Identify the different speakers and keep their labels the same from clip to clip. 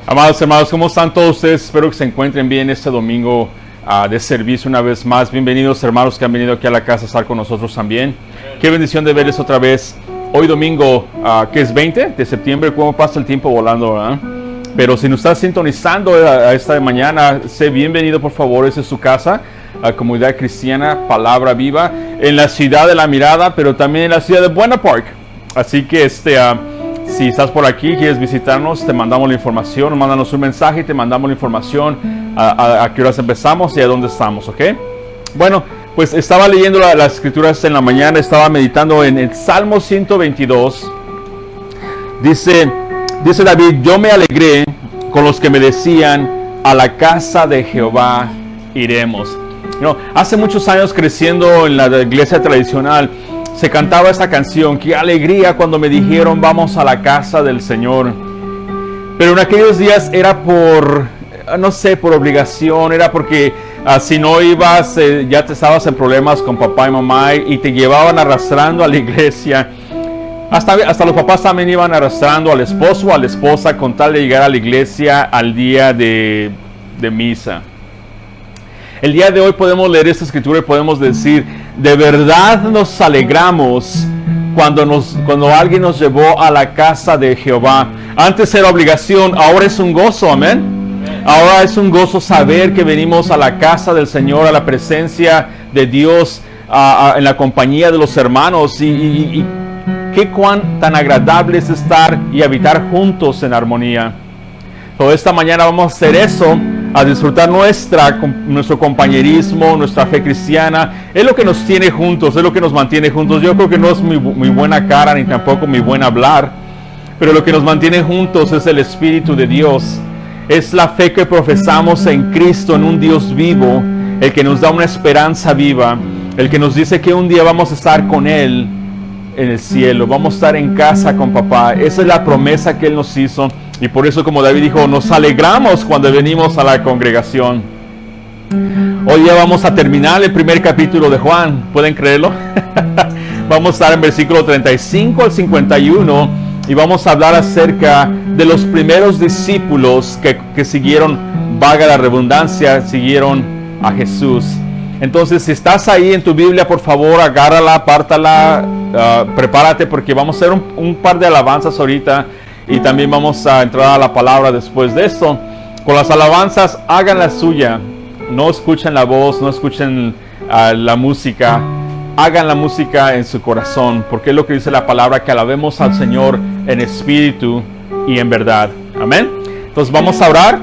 Speaker 1: Amados hermanos, ¿cómo están todos ustedes? Espero que se encuentren bien este domingo de servicio una vez más. Bienvenidos hermanos que han venido aquí a la casa a estar con nosotros también. Qué bendición de verles otra vez. Hoy domingo, que es 20 de septiembre, cómo pasa el tiempo volando, ¿verdad? Pero si nos estás sintonizando a esta de mañana, sé bienvenido por favor, esa es su casa, Comunidad Cristiana, Palabra Viva, en la ciudad de La Mirada, pero también en la ciudad de Buena Park. Así que si estás por aquí, quieres visitarnos, te mandamos la información, mándanos un mensaje y te mandamos la información a qué horas empezamos y a dónde estamos, ¿ok? Bueno, pues estaba leyendo las escrituras en la mañana, estaba meditando en el Salmo 122. Dice David, yo me alegré con los que me decían, a la casa de Jehová iremos. Hace muchos años creciendo en la iglesia tradicional, se cantaba esta canción, qué alegría cuando me dijeron vamos a la casa del Señor. Pero en aquellos días era por obligación, era porque si no ibas, ya te estabas en problemas con papá y mamá y te llevaban arrastrando a la iglesia. Hasta los papás también iban arrastrando al esposo o a la esposa con tal de llegar a la iglesia al día de misa. El día de hoy podemos leer esta escritura y podemos decir, de verdad nos alegramos cuando alguien nos llevó a la casa de Jehová. Antes era obligación, ahora es un gozo, amén. Ahora es un gozo saber que venimos a la casa del Señor, a la presencia de Dios, en la compañía de los hermanos. Y qué cuán tan agradable es estar y habitar juntos en armonía. Toda esta mañana vamos a hacer eso, a disfrutar nuestro compañerismo, nuestra fe cristiana. Es lo que nos tiene juntos, es lo que nos mantiene juntos. Yo creo que no es mi buena cara ni tampoco mi buen hablar, pero lo que nos mantiene juntos es el Espíritu de Dios. Es la fe que profesamos en Cristo, en un Dios vivo, el que nos da una esperanza viva, el que nos dice que un día vamos a estar con Él en el cielo, vamos a estar en casa con papá. Esa es la promesa que Él nos hizo. Y por eso, como David dijo, nos alegramos cuando venimos a la congregación. Hoy ya vamos a terminar el primer capítulo de Juan. ¿Pueden creerlo? Vamos a estar en versículo 35 al 51 y vamos a hablar acerca de los primeros discípulos que siguieron, valga la redundancia, siguieron a Jesús. Entonces, si estás ahí en tu Biblia, por favor, agárrala, apártala, prepárate porque vamos a hacer un par de alabanzas ahorita. Y también vamos a entrar a la palabra después de esto. Con las alabanzas, hagan la suya. No escuchen la voz, no escuchen la música. Hagan la música en su corazón. Porque es lo que dice la palabra, que alabemos al Señor en espíritu y en verdad. Amén. Entonces vamos a orar.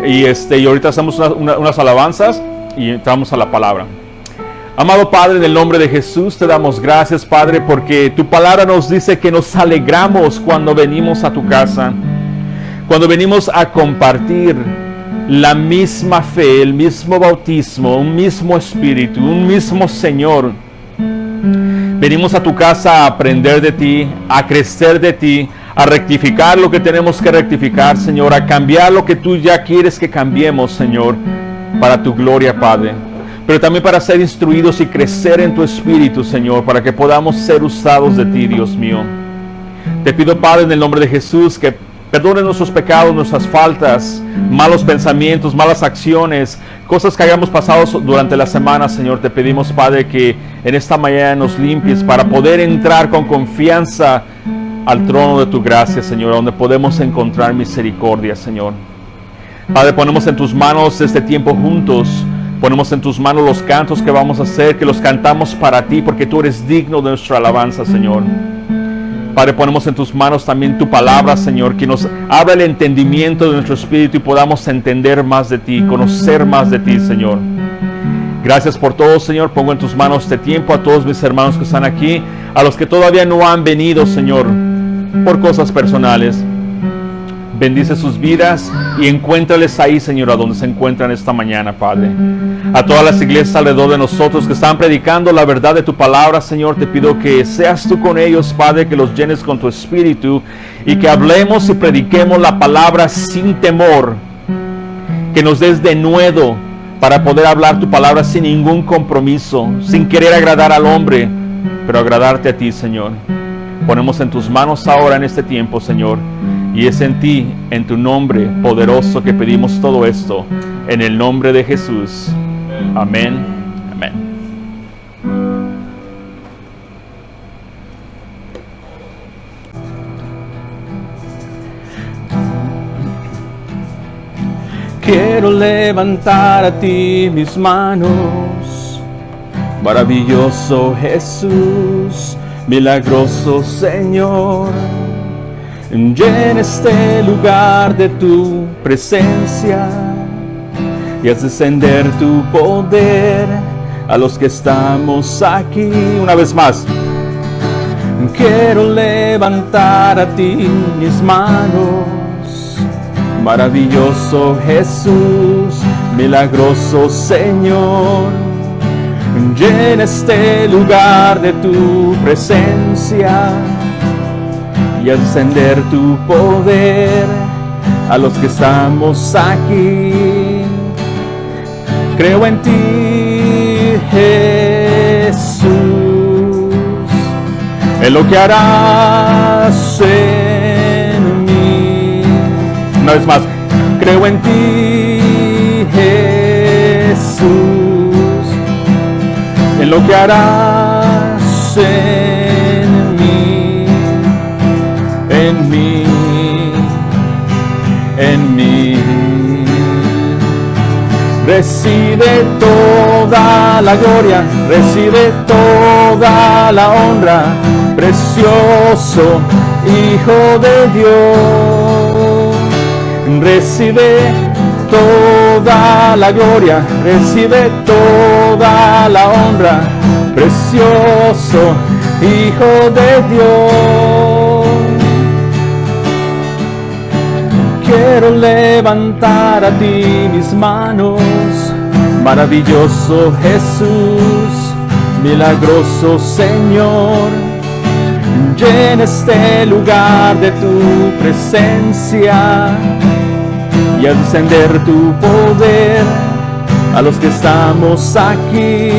Speaker 1: Y ahorita hacemos unas alabanzas y entramos a la palabra. Amado Padre, en el nombre de Jesús te damos gracias, Padre, porque tu palabra nos dice que nos alegramos cuando venimos a tu casa, cuando venimos a compartir la misma fe, el mismo bautismo, un mismo espíritu, un mismo Señor. Venimos a tu casa a aprender de ti, a crecer de ti, a rectificar lo que tenemos que rectificar, Señor, a cambiar lo que tú ya quieres que cambiemos, Señor, para tu gloria, Padre. Pero también para ser instruidos y crecer en tu espíritu, Señor, para que podamos ser usados de ti, Dios mío. Te pido, Padre, en el nombre de Jesús, que perdones nuestros pecados, nuestras faltas, malos pensamientos, malas acciones, cosas que hayamos pasado durante la semana, Señor. Te pedimos, Padre, que en esta mañana nos limpies para poder entrar con confianza al trono de tu gracia, Señor, donde podemos encontrar misericordia, Señor. Padre, ponemos en tus manos este tiempo juntos. Ponemos en tus manos los cantos que vamos a hacer, que los cantamos para ti, porque tú eres digno de nuestra alabanza, Señor. Padre, ponemos en tus manos también tu palabra, Señor, que nos abra el entendimiento de nuestro espíritu y podamos entender más de ti, conocer más de ti, Señor. Gracias por todo, Señor. Pongo en tus manos este tiempo a todos mis hermanos que están aquí, a los que todavía no han venido, Señor, por cosas personales. Bendice sus vidas y encuéntrales ahí, Señor, a donde se encuentran esta mañana, Padre. A todas las iglesias alrededor de nosotros que están predicando la verdad de tu palabra, Señor, te pido que seas tú con ellos, Padre, que los llenes con tu espíritu y que hablemos y prediquemos la palabra sin temor, que nos des denuedo para poder hablar tu palabra sin ningún compromiso, sin querer agradar al hombre, pero agradarte a ti, Señor. Ponemos en tus manos ahora en este tiempo, Señor, y es en ti, en tu nombre poderoso que pedimos todo esto, en el nombre de Jesús. Amén. Amén. Quiero levantar a ti mis manos, maravilloso Jesús, milagroso Señor. Llena este lugar de tu presencia y haz descender tu poder a los que estamos aquí. Una vez más, quiero levantar a ti mis manos, maravilloso Jesús, milagroso Señor. Llena este lugar de tu presencia y haz descender tu poder a los que estamos aquí. Creo en ti, Jesús, en lo que harás en mí. Una vez más, creo en ti, Jesús, en lo que harás en mí, en mí, en mí. Recibe toda la gloria, recibe toda la honra, precioso Hijo de Dios. Recibe toda la gloria, recibe toda la honra, precioso Hijo de Dios. Quiero levantar a ti mis manos, maravilloso Jesús, milagroso Señor. Llena este lugar de tu presencia y haz descender tu poder a los que estamos aquí.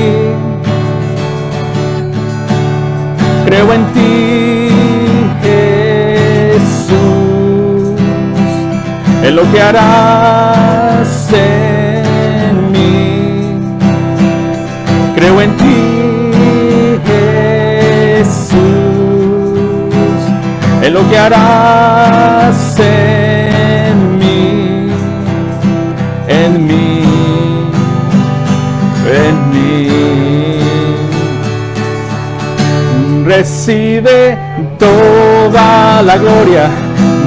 Speaker 1: Creo en ti, Jesús, en lo que harás en mí. Creo en ti, Jesús, en lo que harás en mí, en mí, en mí. Recibe toda la gloria,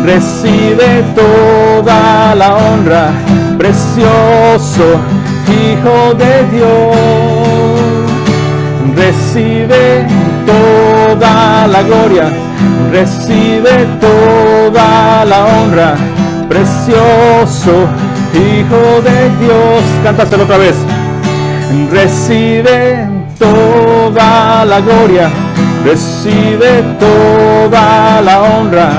Speaker 1: recibe toda la honra, precioso Hijo de Dios. Recibe toda la gloria, recibe toda la honra, precioso Hijo de Dios. Cántaselo otra vez. Recibe toda la gloria, recibe toda la honra,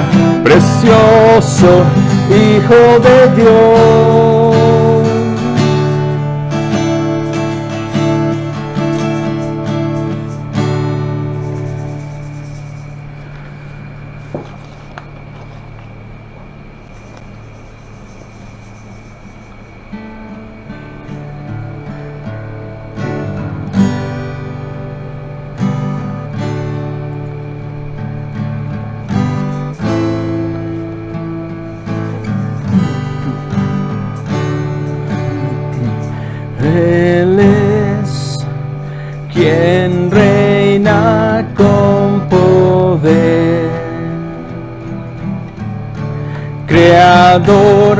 Speaker 1: precioso Hijo de Dios. Él es quien reina con poder, Creador,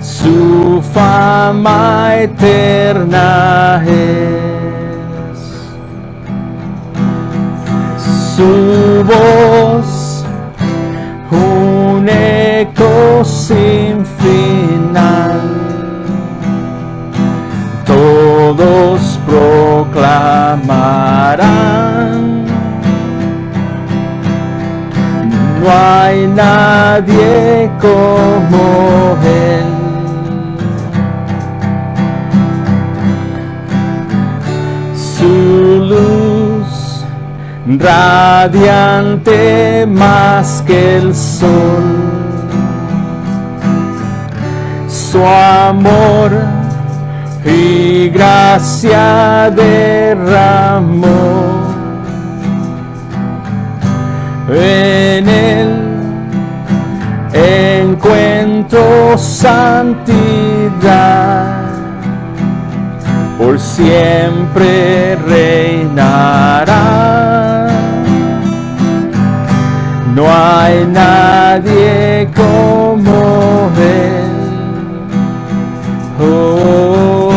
Speaker 1: su fama eterna es, su voz un eco
Speaker 2: no hay nadie como Él. Su luz radiante más que el sol, su amor y gracia derramó. En Él encuentro santidad, por siempre reinará. No hay nadie como Él. Oh,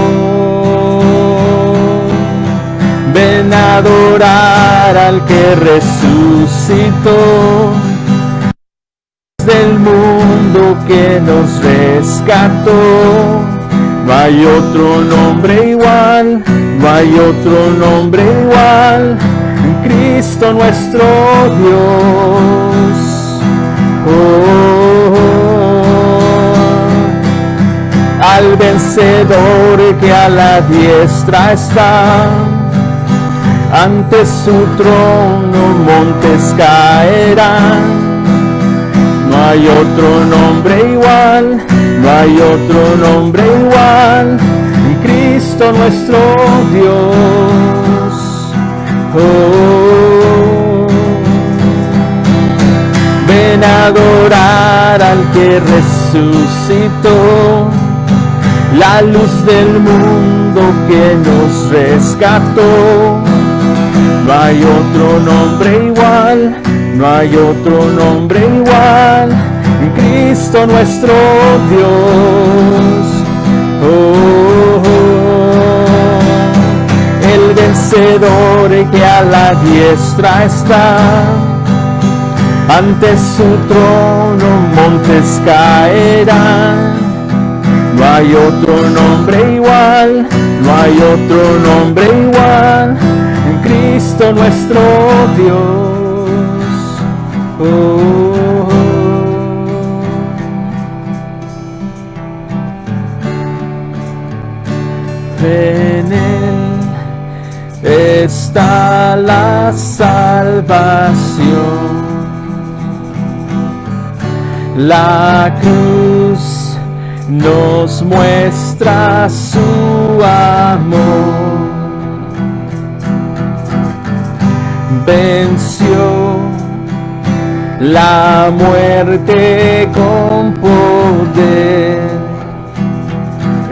Speaker 2: ven a adorar al que resucitó del mundo, que nos rescató. No hay otro nombre igual, no hay otro nombre igual, Cristo nuestro Dios. Al vencedor que a la diestra está, ante su trono montes caerán. No hay otro nombre igual, no hay otro nombre igual, Cristo nuestro Dios. Ven a adorar al que resucitó, la luz del mundo que nos rescató. No hay otro nombre igual, no hay otro nombre igual, Cristo nuestro Dios. El vencedor que a la diestra está, ante su trono montes caerán. No hay otro nombre igual, no hay otro nombre igual, Cristo nuestro Dios. En Él está la salvación. La cruz nos muestra su amor. Venció la muerte con poder.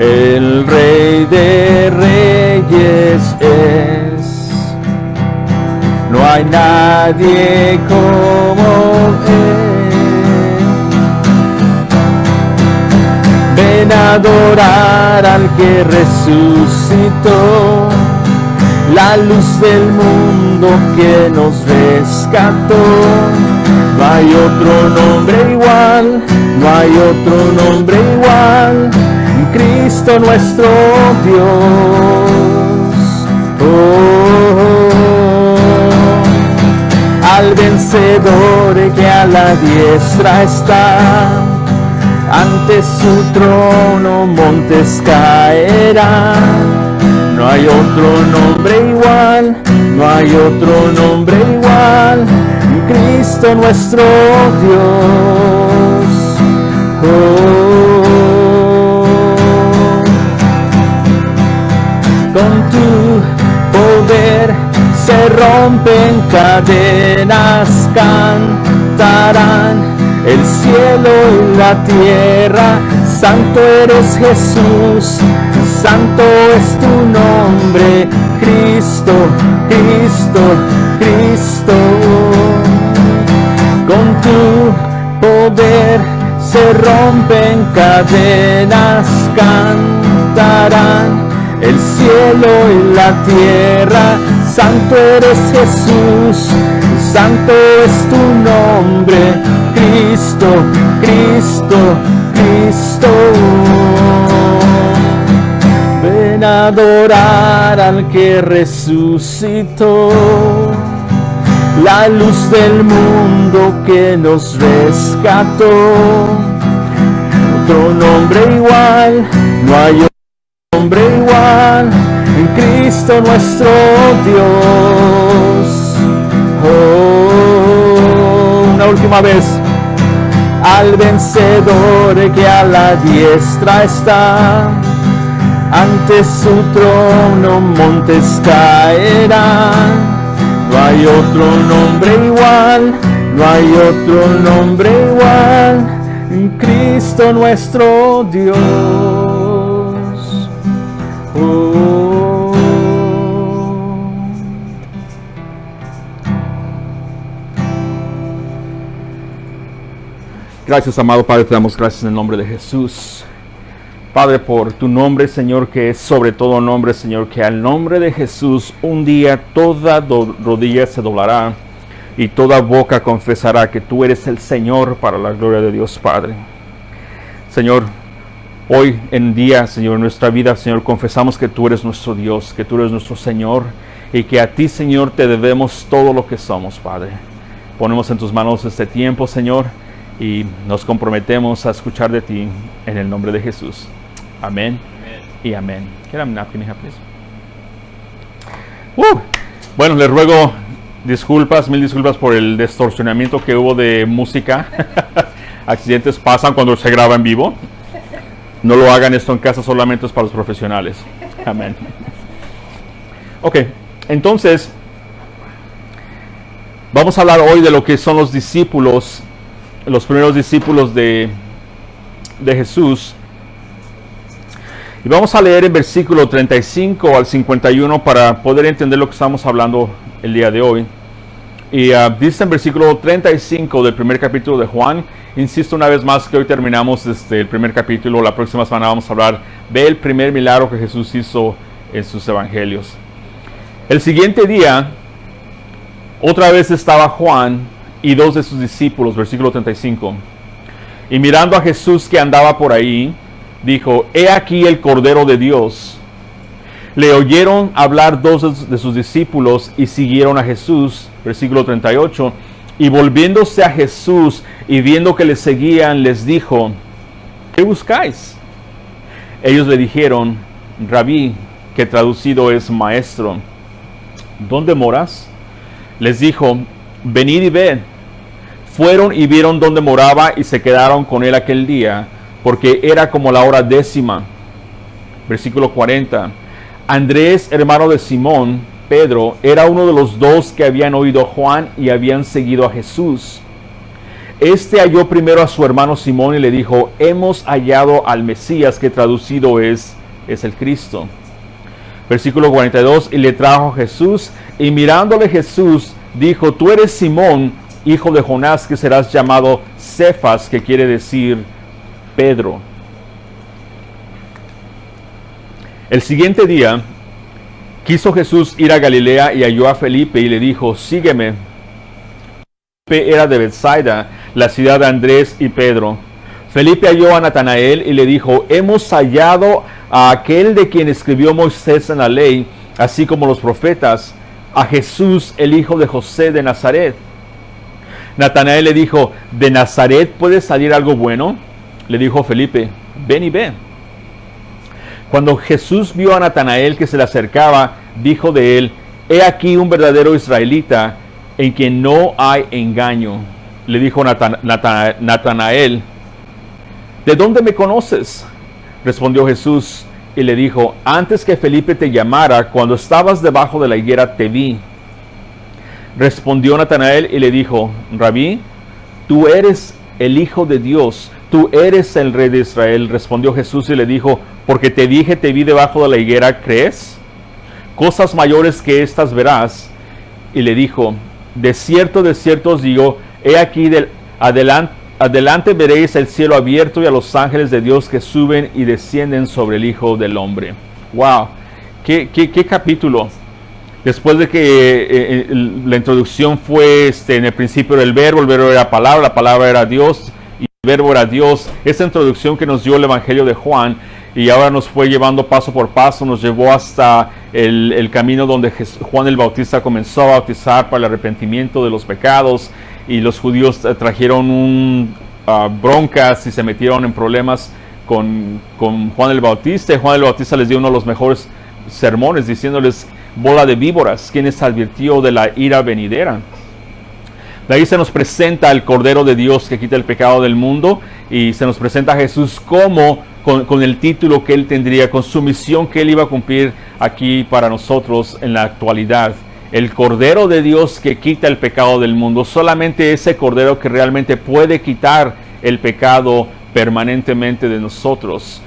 Speaker 2: El Rey de Reyes es. No hay nadie como Él. Ven a adorar al que resucitó, la luz del mundo que nos rescató. No hay otro nombre igual, no hay otro nombre igual, Cristo nuestro Dios. Al vencedor que a la diestra está, ante su trono montes caerán. No hay otro nombre igual, no hay otro nombre igual, Cristo nuestro Dios. Con tu poder se rompen cadenas, cantarán el cielo y la tierra. Santo eres Jesús, santo es tu nombre, Cristo, Cristo, Cristo. Con tu poder se rompen cadenas, cantarán el cielo y la tierra. Santo eres Jesús, santo es tu nombre, Cristo, Cristo, Cristo. Ven a adorar al que resucitó, la luz del mundo que nos rescató. Otro nombre igual, no hay otro nombre igual, en Cristo nuestro Dios. Oh, una última vez. Al vencedor que a la diestra está, ante su trono montes caerán. No hay otro nombre igual, no hay otro nombre igual, en Cristo nuestro Dios. Oh.
Speaker 1: Gracias, amado Padre, te damos gracias en el nombre de Jesús. Padre, por tu nombre, Señor, que es sobre todo nombre, Señor, que al nombre de Jesús un día toda rodilla se doblará y toda boca confesará que tú eres el Señor, para la gloria de Dios Padre. Señor, hoy en día, Señor, en nuestra vida, Señor, confesamos que tú eres nuestro Dios, que tú eres nuestro Señor y que a ti, Señor, te debemos todo lo que somos, Padre. Ponemos en tus manos este tiempo, Señor, y nos comprometemos a escuchar de ti en el nombre de Jesús. Amén, y amén. Can I have a napkin, please? Bueno, les ruego mil disculpas por el distorsionamiento que hubo de música. Accidentes pasan cuando se graba en vivo. No lo hagan esto en casa, solamente es para los profesionales. Amén. Ok, entonces vamos a hablar hoy de lo que son los discípulos, los primeros discípulos de Jesús. Y vamos a leer el versículo 35 al 51 para poder entender lo que estamos hablando el día de hoy. Y dice en versículo 35 del primer capítulo de Juan, insisto una vez más que hoy terminamos el primer capítulo, la próxima semana vamos a hablar del primer milagro que Jesús hizo en sus evangelios. El siguiente día, otra vez estaba Juan y dos de sus discípulos, versículo 35. Y mirando a Jesús que andaba por ahí, dijo: he aquí el Cordero de Dios. Le oyeron hablar dos de sus discípulos y siguieron a Jesús. Versículo 38. Y volviéndose a Jesús y viendo que le seguían, les dijo: ¿qué buscáis? Ellos le dijeron: Rabí, que traducido es maestro, ¿dónde moras? Les dijo: venid y ved. Fueron y vieron dónde moraba y se quedaron con él aquel día, porque era como la hora 10:00. Versículo 40. Andrés, hermano de Simón, Pedro, era uno de los dos que habían oído a Juan y habían seguido a Jesús. Este halló primero a su hermano Simón y le dijo: hemos hallado al Mesías, que traducido es el Cristo. Versículo 42. Y le trajo a Jesús, y mirándole Jesús, dijo: tú eres Simón, hijo de Jonás, que serás llamado Cefas, que quiere decir Pedro. El siguiente día quiso Jesús ir a Galilea y halló a Felipe y le dijo: sígueme. Felipe era de Bethsaida, la ciudad de Andrés y Pedro. Felipe halló a Natanael y le dijo: hemos hallado a aquel de quien escribió Moisés en la ley, así como los profetas, a Jesús, el hijo de José de Nazaret. Natanael le dijo: ¿de Nazaret puede salir algo bueno? Le dijo Felipe: ven y ve. Cuando Jesús vio a Natanael que se le acercaba, dijo de él: he aquí un verdadero israelita, en quien no hay engaño. Le dijo Natanael: ¿de dónde me conoces? Respondió Jesús y le dijo: antes que Felipe te llamara, cuando estabas debajo de la higuera, te vi. Respondió Natanael y le dijo: Rabí, tú eres el Hijo de Dios, tú eres el Rey de Israel. Respondió Jesús y le dijo: porque te dije, te vi debajo de la higuera, ¿crees? Cosas mayores que estas verás. Y le dijo: de cierto os digo, he aquí adelante veréis el cielo abierto y a los ángeles de Dios que suben y descienden sobre el Hijo del Hombre. Wow, qué capítulo. Después de que la introducción fue en el principio era el verbo era la palabra era Dios y el verbo era Dios. Esta introducción que nos dio el Evangelio de Juan y ahora nos fue llevando paso por paso, nos llevó hasta el camino donde Juan el Bautista comenzó a bautizar para el arrepentimiento de los pecados, y los judíos trajeron broncas y se metieron en problemas con Juan el Bautista, y Juan el Bautista les dio uno de los mejores sermones diciéndoles: bola de víboras, ¿quién les advirtió de la ira venidera? De ahí se nos presenta el Cordero de Dios que quita el pecado del mundo, y se nos presenta a Jesús como con el título que él tendría, con su misión que él iba a cumplir aquí para nosotros en la actualidad. El Cordero de Dios que quita el pecado del mundo. Solamente ese Cordero que realmente puede quitar el pecado permanentemente de nosotros.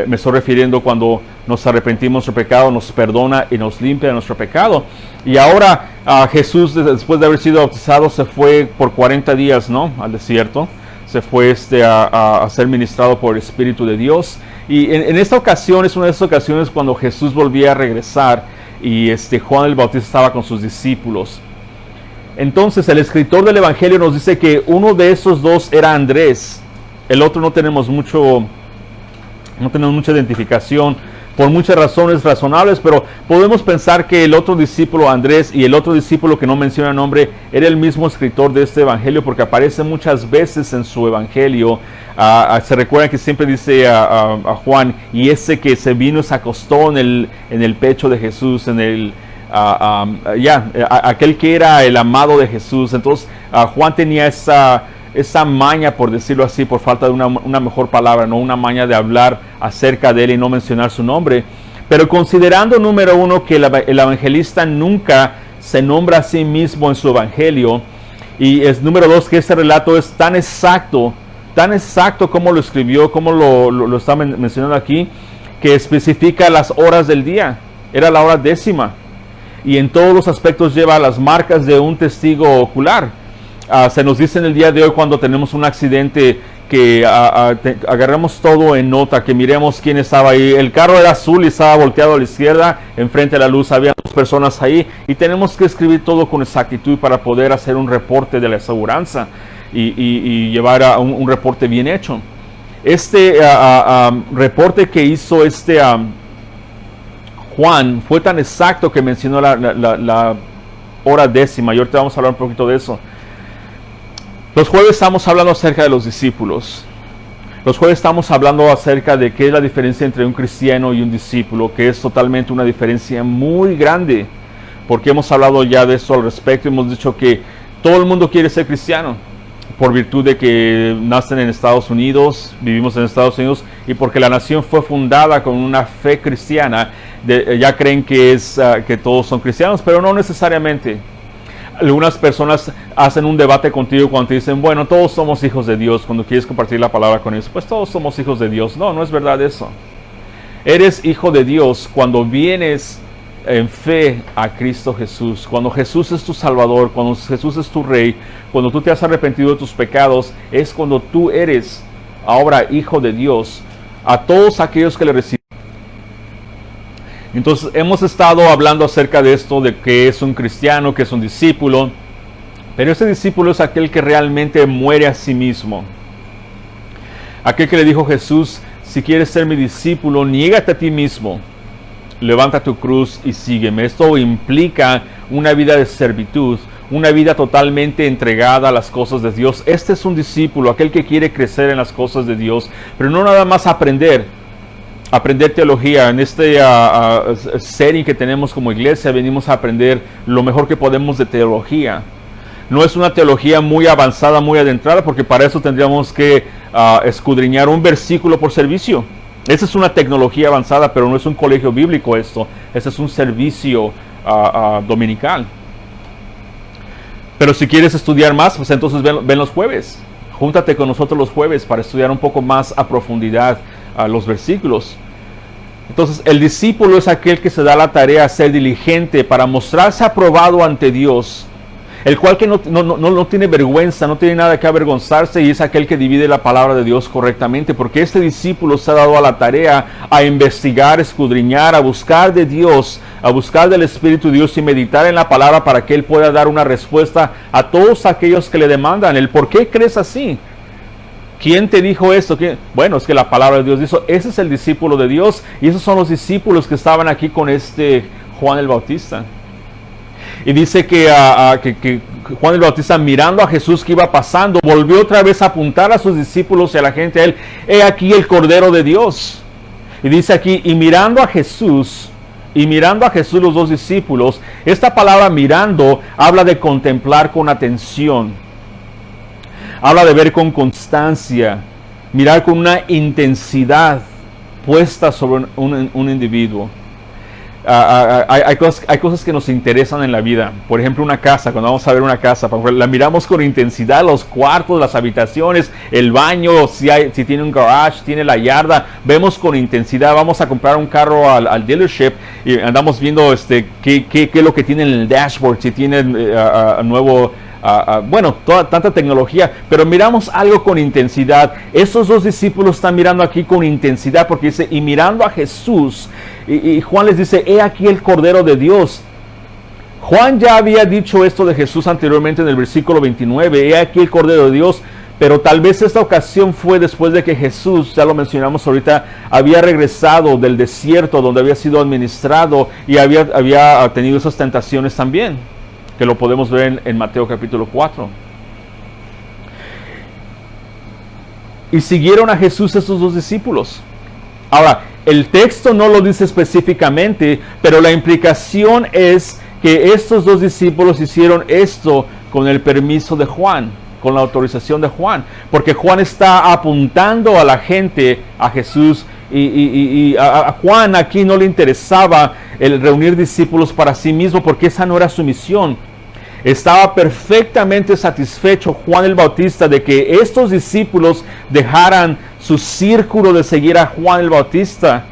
Speaker 1: Me estoy refiriendo cuando nos arrepentimos de nuestro pecado, nos perdona y nos limpia de nuestro pecado. Y ahora Jesús, después de haber sido bautizado, se fue por 40 días, ¿no?, al desierto. Se fue a ser ministrado por el Espíritu de Dios. Y en esta ocasión, es una de esas ocasiones cuando Jesús volvía a regresar, y Juan el Bautista estaba con sus discípulos. Entonces el escritor del Evangelio nos dice que uno de esos dos era Andrés. El otro no tenemos mucha identificación, por muchas razones razonables, pero podemos pensar que el otro discípulo, Andrés, y el otro discípulo que no menciona nombre, era el mismo escritor de este evangelio, porque aparece muchas veces en su evangelio. Se recuerda que siempre dice a Juan: y ese que se vino y se acostó en el pecho de Jesús, aquel que era el amado de Jesús. Entonces Juan tenía esa maña, por decirlo así, por falta de una mejor palabra, no una maña de hablar acerca de él y no mencionar su nombre. Pero considerando, número uno, que el evangelista nunca se nombra a sí mismo en su evangelio, y número dos, que este relato es tan exacto como lo escribió, como lo está mencionando aquí, que especifica las horas del día. Era la hora 10ª, y en todos los aspectos lleva las marcas de un testigo ocular. Se nos dice en el día de hoy, cuando tenemos un accidente, que agarremos todo en nota, que miremos quién estaba ahí. El carro era azul y estaba volteado a la izquierda, enfrente de la luz había 2 personas ahí, y tenemos que escribir todo con exactitud para poder hacer un reporte de la aseguranza y llevar a un reporte bien hecho. Reporte que hizo Juan fue tan exacto que mencionó la hora 10ª, y ahorita vamos a hablar un poquito de eso. Los jueves estamos hablando acerca de los discípulos. Los jueves estamos hablando acerca de qué es la diferencia entre un cristiano y un discípulo, que es totalmente una diferencia muy grande, porque hemos hablado ya de eso al respecto. Hemos dicho que todo el mundo quiere ser cristiano, por virtud de que nacen en Estados Unidos, vivimos en Estados Unidos, y porque la nación fue fundada con una fe cristiana, ya creen que todos son cristianos, pero no necesariamente. Algunas personas hacen un debate contigo cuando te dicen: bueno, todos somos hijos de Dios. Cuando quieres compartir la palabra con ellos, pues todos somos hijos de Dios. No es verdad eso. Eres hijo de Dios cuando vienes en fe a Cristo Jesús, cuando Jesús es tu Salvador, cuando Jesús es tu Rey, cuando tú te has arrepentido de tus pecados, es cuando tú eres ahora hijo de Dios a todos aquellos que le reciben. Entonces hemos estado hablando acerca de esto, de que es un cristiano, que es un discípulo, pero ese discípulo es aquel que realmente muere a sí mismo. Aquel que le dijo Jesús: si quieres ser mi discípulo, niégate a ti mismo, levanta tu cruz y sígueme. Esto implica una vida de servitud, una vida totalmente entregada a las cosas de Dios. Este es un discípulo, aquel que quiere crecer en las cosas de Dios, pero no nada más aprender teología. En serie que tenemos como iglesia, venimos a aprender lo mejor que podemos de teología. No es una teología muy avanzada, muy adentrada, porque para eso tendríamos que escudriñar un versículo por servicio. Esa es una tecnología avanzada, pero no es un colegio bíblico esto. Ese es un servicio dominical. Pero si quieres estudiar más, pues entonces ven los jueves. Júntate con nosotros los jueves para estudiar un poco más a profundidad los versículos. Entonces, el discípulo es aquel que se da la tarea a ser diligente para mostrarse aprobado ante Dios, el cual que no tiene vergüenza, no tiene nada que avergonzarse, y es aquel que divide la palabra de Dios correctamente, porque este discípulo se ha dado a la tarea a investigar, escudriñar, a buscar de Dios, a buscar del Espíritu de Dios y meditar en la palabra para que él pueda dar una respuesta a todos aquellos que le demandan el ¿por qué crees así? ¿Quién te dijo esto? ¿Quién? Bueno, es que la palabra de Dios dice, ese es el discípulo de Dios, y esos son los discípulos que estaban aquí con Juan el Bautista. Y dice que Juan el Bautista, mirando a Jesús que iba pasando, volvió otra vez a apuntar a sus discípulos y a la gente a él: he aquí el Cordero de Dios. Y dice aquí, y mirando a Jesús los dos discípulos. Esta palabra mirando habla de contemplar con atención, habla de ver con constancia, mirar con una intensidad puesta sobre un individuo. Hay cosas que nos interesan en la vida. Por ejemplo, una casa. Cuando vamos a ver una casa, la miramos con intensidad: los cuartos, las habitaciones, el baño, si tiene un garage, tiene la yarda. Vemos con intensidad. Vamos a comprar un carro al dealership y andamos viendo qué es lo que tiene en el dashboard, si tiene nuevo... bueno, tanta tecnología, pero miramos algo con intensidad. Estos dos discípulos están mirando aquí con intensidad, porque dice, y mirando a Jesús, y Juan les dice: he aquí el Cordero de Dios. Juan ya había dicho esto de Jesús anteriormente en el versículo 29, he aquí el Cordero de Dios, pero tal vez esta ocasión fue después de que Jesús, ya lo mencionamos ahorita, había regresado del desierto donde había sido administrado y había tenido esas tentaciones también, que lo podemos ver en Mateo capítulo 4. Y siguieron a Jesús estos dos discípulos. Ahora, el texto no lo dice específicamente, pero la implicación es que estos dos discípulos hicieron esto con el permiso de Juan, con la autorización de Juan, porque Juan está apuntando a la gente a Jesús. Y a Juan aquí no le interesaba el reunir discípulos para sí mismo, porque esa no era su misión. Estaba perfectamente satisfecho Juan el Bautista de que estos discípulos dejaran su círculo de seguir a Juan el Bautista,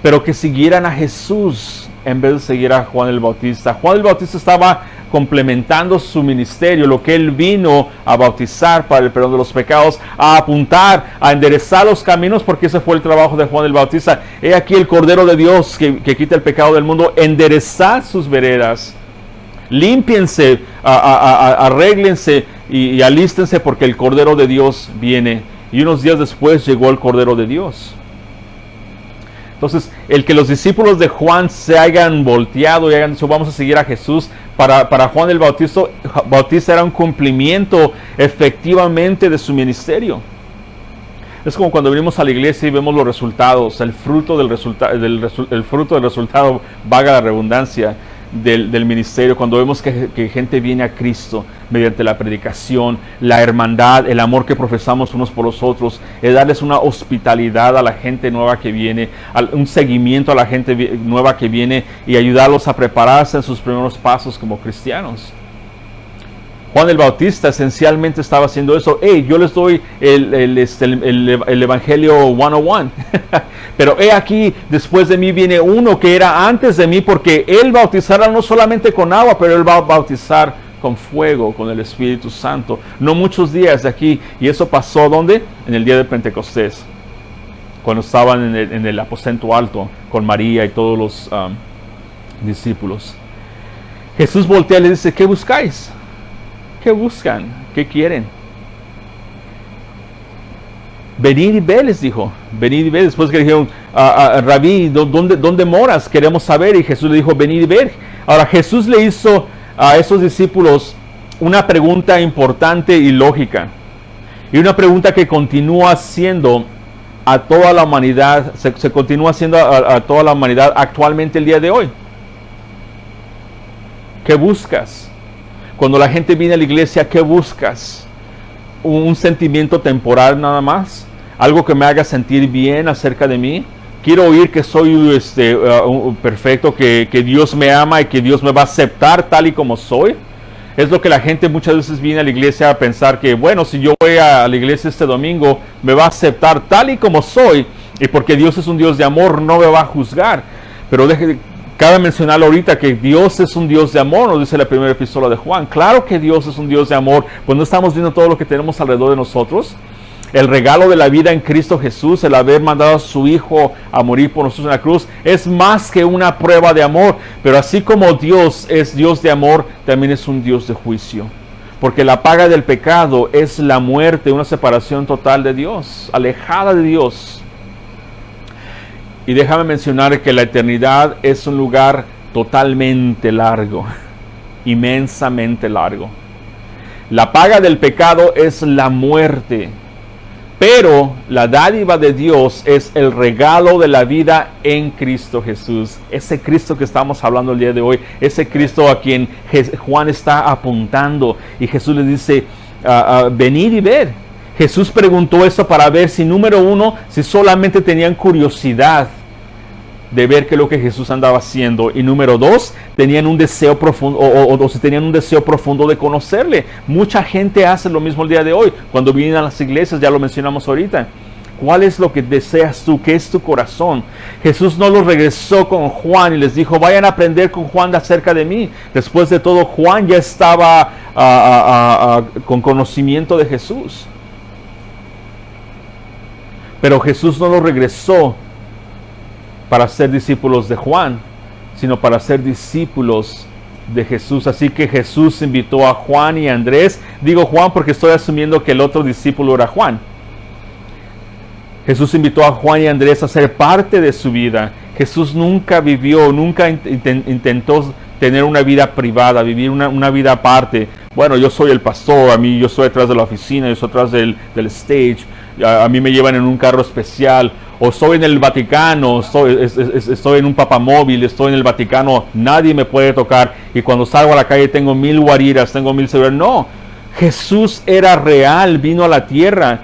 Speaker 1: pero que siguieran a Jesús en vez de seguir a Juan el Bautista. Juan el Bautista estaba complementando su ministerio, lo que él vino a bautizar para el perdón de los pecados, a apuntar, a enderezar los caminos, porque ese fue el trabajo de Juan el Bautista. He aquí el Cordero de Dios que quita el pecado del mundo. Enderezad sus veredas, límpiense, arréglense y alístense, porque el Cordero de Dios viene. Y unos días después llegó el Cordero de Dios. Entonces, el que los discípulos de Juan se hayan volteado y hayan dicho: vamos a seguir a Jesús, para Juan el Bautista era un cumplimiento efectivamente de su ministerio. Es como cuando venimos a la iglesia y vemos los resultados, el fruto del resultado, vaga la redundancia, del ministerio. Cuando vemos que gente viene a Cristo mediante la predicación, la hermandad, el amor que profesamos unos por los otros, es darles una hospitalidad a la gente nueva que viene, un seguimiento a la gente nueva que viene, y ayudarlos a prepararse en sus primeros pasos como cristianos. Juan el Bautista esencialmente estaba haciendo eso. Yo les doy el Evangelio 101. Pero he aquí, después de mí viene uno que era antes de mí, porque él bautizará no solamente con agua, pero él va a bautizar con fuego, con el Espíritu Santo. No muchos días de aquí. Y eso pasó, ¿dónde? En el día de Pentecostés, cuando estaban en el aposento alto con María y todos los discípulos. Jesús voltea y le dice: ¿qué buscáis? ¿Qué buscan? ¿Qué quieren? Venid y ve, les dijo. Venid y ve. Después que dijeron: Rabí, ¿dónde moras? Queremos saber. Y Jesús le dijo: venid y ver. Ahora, Jesús le hizo a esos discípulos una pregunta importante y lógica, y una pregunta que continúa haciendo a toda la humanidad, se continúa haciendo a toda la humanidad actualmente el día de hoy. ¿Qué buscas? Cuando la gente viene a la iglesia, ¿qué buscas? ¿Un sentimiento temporal nada más? ¿Algo que me haga sentir bien acerca de mí? Quiero oír que soy perfecto, que Dios me ama y que Dios me va a aceptar tal y como soy. Es lo que la gente muchas veces viene a la iglesia a pensar, que bueno, si yo voy a la iglesia este domingo, me va a aceptar tal y como soy, y porque Dios es un Dios de amor, no me va a juzgar. Pero cabe mencionar ahorita que Dios es un Dios de amor, nos dice la primera epístola de Juan. Claro que Dios es un Dios de amor, pues no estamos viendo todo lo que tenemos alrededor de nosotros. El regalo de la vida en Cristo Jesús, el haber mandado a su Hijo a morir por nosotros en la cruz, es más que una prueba de amor. Pero así como Dios es Dios de amor, también es un Dios de juicio. porque la paga del pecado es la muerte, una separación total de Dios, alejada de Dios. Y déjame mencionar que la eternidad es un lugar totalmente largo, inmensamente largo. La paga del pecado es la muerte, pero la dádiva de Dios es el regalo de la vida en Cristo Jesús. Ese Cristo que estamos hablando el día de hoy, ese Cristo a quien Juan está apuntando. Y Jesús le dice, venid y ved. Jesús preguntó esto para ver si, número uno, si solamente tenían curiosidad de ver qué es lo que Jesús andaba haciendo, y número dos, tenían un deseo profundo, o si tenían un deseo profundo de conocerle. Mucha gente hace lo mismo el día de hoy, cuando vienen a las iglesias, ya lo mencionamos ahorita. ¿Cuál es lo que deseas tú? ¿Qué es tu corazón? Jesús no los regresó con Juan y les dijo, vayan a aprender con Juan acerca de mí. Después de todo, Juan ya estaba con conocimiento de Jesús. Pero Jesús no los regresó para ser discípulos de Juan, sino para ser discípulos de Jesús. Así que Jesús invitó a Juan y a Andrés. Digo Juan porque estoy asumiendo que el otro discípulo era Juan. Jesús invitó a Juan y a Andrés a ser parte de su vida. Jesús nunca intentó tener una vida privada, vivir una vida aparte. Bueno, yo soy el pastor, yo estoy detrás de la oficina, yo estoy detrás del stage, a mí me llevan en un carro especial, o estoy en el Vaticano, estoy en un papamóvil, estoy en el Vaticano, nadie me puede tocar, y cuando salgo a la calle tengo 1000 guaridas, tengo 1000 seguridad. No, Jesús era real, vino a la tierra.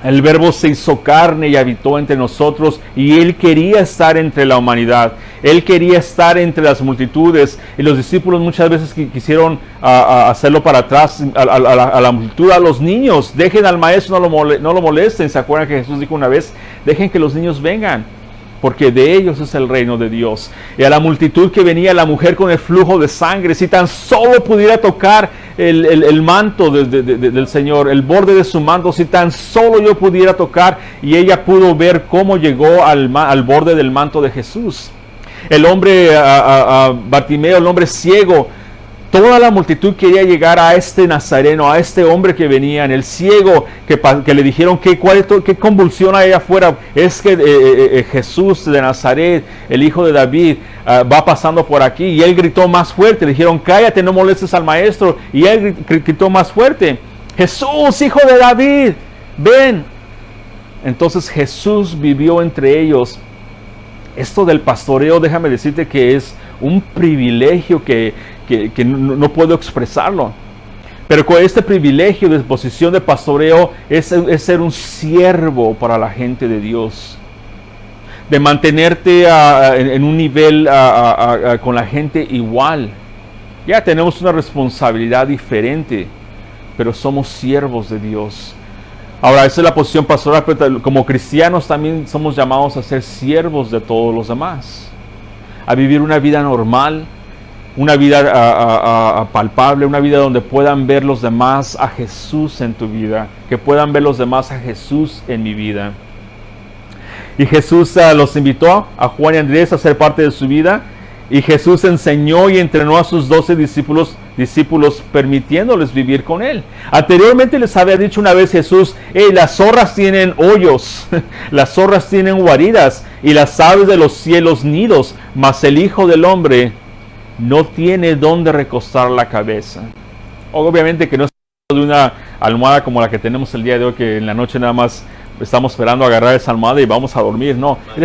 Speaker 1: El Verbo se hizo carne y habitó entre nosotros, y Él quería estar entre la humanidad. Él quería estar entre las multitudes, y los discípulos muchas veces quisieron hacerlo para atrás a la multitud, a los niños. Dejen al maestro, no lo molesten. ¿Se acuerdan que Jesús dijo una vez? Dejen que los niños vengan, porque de ellos es el reino de Dios. Y a la multitud que venía, la mujer con el flujo de sangre, si tan solo pudiera tocar el manto del Señor, el borde de su manto, si tan solo yo pudiera tocar, y ella pudo ver cómo llegó al borde del manto de Jesús. El hombre Bartimeo, el hombre ciego, toda la multitud quería llegar a este nazareno, a este hombre que venía, en el ciego, que le dijeron qué convulsión hay allá afuera. Es que Jesús de Nazaret, el hijo de David, va pasando por aquí. Y él gritó más fuerte, le dijeron, cállate, no molestes al maestro. Y él gritó más fuerte, Jesús, hijo de David, ven. Entonces Jesús vivió entre ellos. Esto del pastoreo, déjame decirte que es un privilegio que no puedo expresarlo. Pero con este privilegio de posición de pastoreo es ser un siervo para la gente de Dios. De mantenerte en un nivel con la gente igual. Ya tenemos una responsabilidad diferente, pero somos siervos de Dios. Ahora, esa es la posición pastoral, pero como cristianos también somos llamados a ser siervos de todos los demás. A vivir una vida normal, una vida palpable, una vida donde puedan ver los demás a Jesús en tu vida, que puedan ver los demás a Jesús en mi vida. Y Jesús los invitó a Juan y Andrés a ser parte de su vida, y Jesús enseñó y entrenó a sus 12 discípulos, permitiéndoles vivir con Él. Anteriormente les había dicho una vez Jesús, las zorras tienen hoyos, las zorras tienen guaridas, y las aves de los cielos nidos, mas el Hijo del Hombre no tiene dónde recostar la cabeza. Obviamente que no es de una almohada como la que tenemos el día de hoy, que en la noche nada más estamos esperando agarrar esa almohada y vamos a dormir. No, él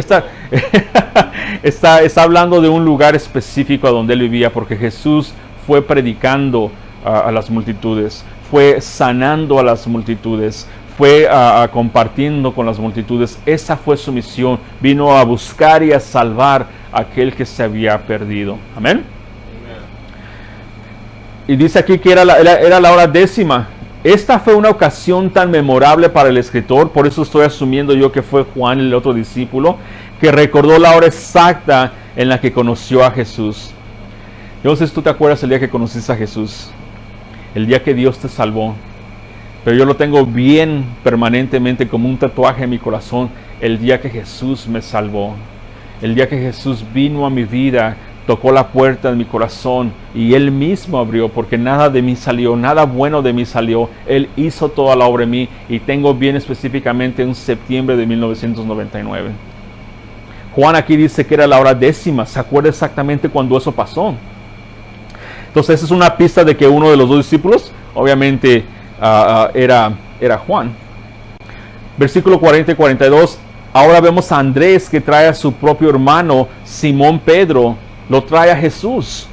Speaker 1: está hablando de un lugar específico a donde él vivía, porque Jesús fue predicando a las multitudes, fue sanando a las multitudes, fue compartiendo con las multitudes. Esa fue su misión. Vino a buscar y a salvar a aquel que se había perdido. Amén. Y dice aquí que era la hora 10. Esta fue una ocasión tan memorable para el escritor, por eso estoy asumiendo yo que fue Juan, el otro discípulo, que recordó la hora exacta en la que conoció a Jesús. Yo no sé si tú te acuerdas el día que conociste a Jesús, el día que Dios te salvó, pero yo lo tengo bien permanentemente como un tatuaje en mi corazón, el día que Jesús me salvó, el día que Jesús vino a mi vida, tocó la puerta de mi corazón y Él mismo abrió, porque nada de mí salió, nada bueno de mí salió. Él hizo toda la obra en mí y tengo bien específicamente en septiembre de 1999. Juan aquí dice que era la hora 10ª, se acuerda exactamente cuando eso pasó. Entonces esa es una pista de que uno de los 2 discípulos, obviamente era Juan. Versículo 40 y 42, ahora vemos a Andrés que trae a su propio hermano Simón Pedro, lo trae a Jesús.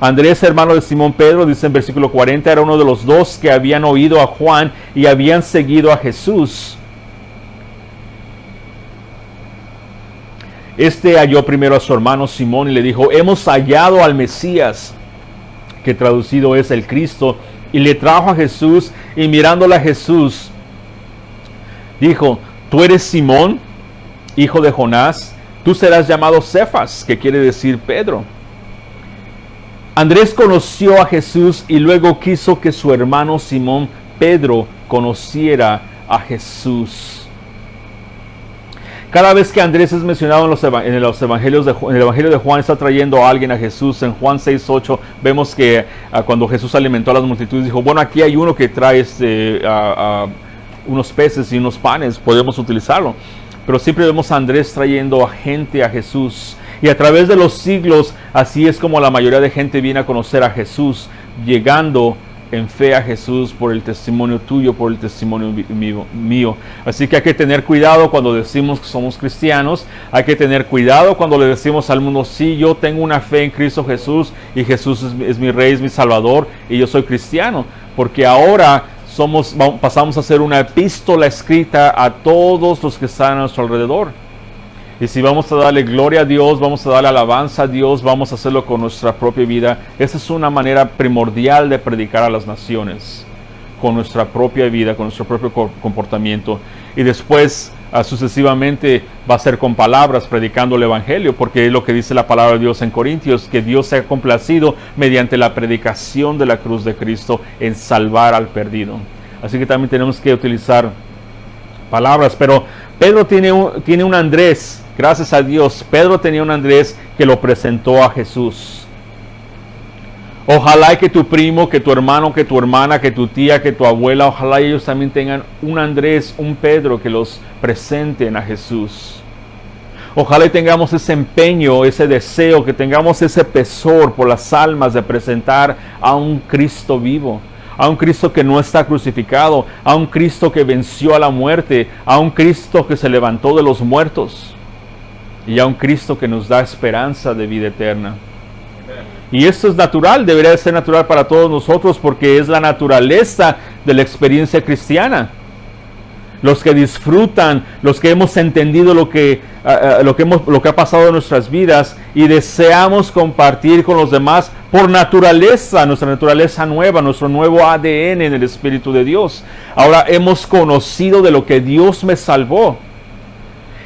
Speaker 1: Andrés, hermano de Simón Pedro, dice en versículo 40, era uno de los 2 que habían oído a Juan y habían seguido a Jesús. Este halló primero a su hermano Simón y le dijo, hemos hallado al Mesías, que traducido es el Cristo, y le trajo a Jesús, y mirándole a Jesús, dijo, tú eres Simón, hijo de Jonás, tú serás llamado Cefas, que quiere decir Pedro. Andrés conoció a Jesús y luego quiso que su hermano Simón Pedro conociera a Jesús. Cada vez que Andrés es mencionado en el Evangelio de Juan, está trayendo a alguien a Jesús. En Juan 6:8 vemos que cuando Jesús alimentó a las multitudes, dijo, bueno, aquí hay uno que trae unos peces y unos panes, podemos utilizarlo. Pero siempre vemos a Andrés trayendo a gente a Jesús. Y a través de los siglos, así es como la mayoría de gente viene a conocer a Jesús, llegando en fe a Jesús por el testimonio tuyo, por el testimonio mío. Así que hay que tener cuidado cuando decimos que somos cristianos. Hay que tener cuidado cuando le decimos al mundo, sí, yo tengo una fe en Cristo Jesús y Jesús es mi Rey, es mi Salvador y yo soy cristiano. Porque ahora pasamos a ser una epístola escrita a todos los que están a nuestro alrededor. Y si vamos a darle gloria a Dios, vamos a darle alabanza a Dios, vamos a hacerlo con nuestra propia vida. Esa es una manera primordial de predicar a las naciones, con nuestra propia vida, con nuestro propio comportamiento. Y después, sucesivamente, va a ser con palabras, predicando el Evangelio, porque es lo que dice la palabra de Dios en Corintios, que Dios se ha complacido mediante la predicación de la cruz de Cristo en salvar al perdido. Así que también tenemos que utilizar palabras, pero Pedro tiene un Andrés. Gracias a Dios, Pedro tenía un Andrés que lo presentó a Jesús. Ojalá que tu primo, que tu hermano, que tu hermana, que tu tía, que tu abuela, ojalá ellos también tengan un Andrés, un Pedro que los presenten a Jesús. Ojalá y tengamos ese empeño, ese deseo, que tengamos ese pesor por las almas de presentar a un Cristo vivo. A un Cristo que no está crucificado, a un Cristo que venció a la muerte, a un Cristo que se levantó de los muertos y a un Cristo que nos da esperanza de vida eterna. Y esto es natural, debería de ser natural para todos nosotros porque es la naturaleza de la experiencia cristiana. Los que disfrutan, los que hemos entendido lo que ha pasado en nuestras vidas y deseamos compartir con los demás por naturaleza, nuestra naturaleza nueva, nuestro nuevo ADN en el Espíritu de Dios. Ahora hemos conocido de lo que Dios me salvó.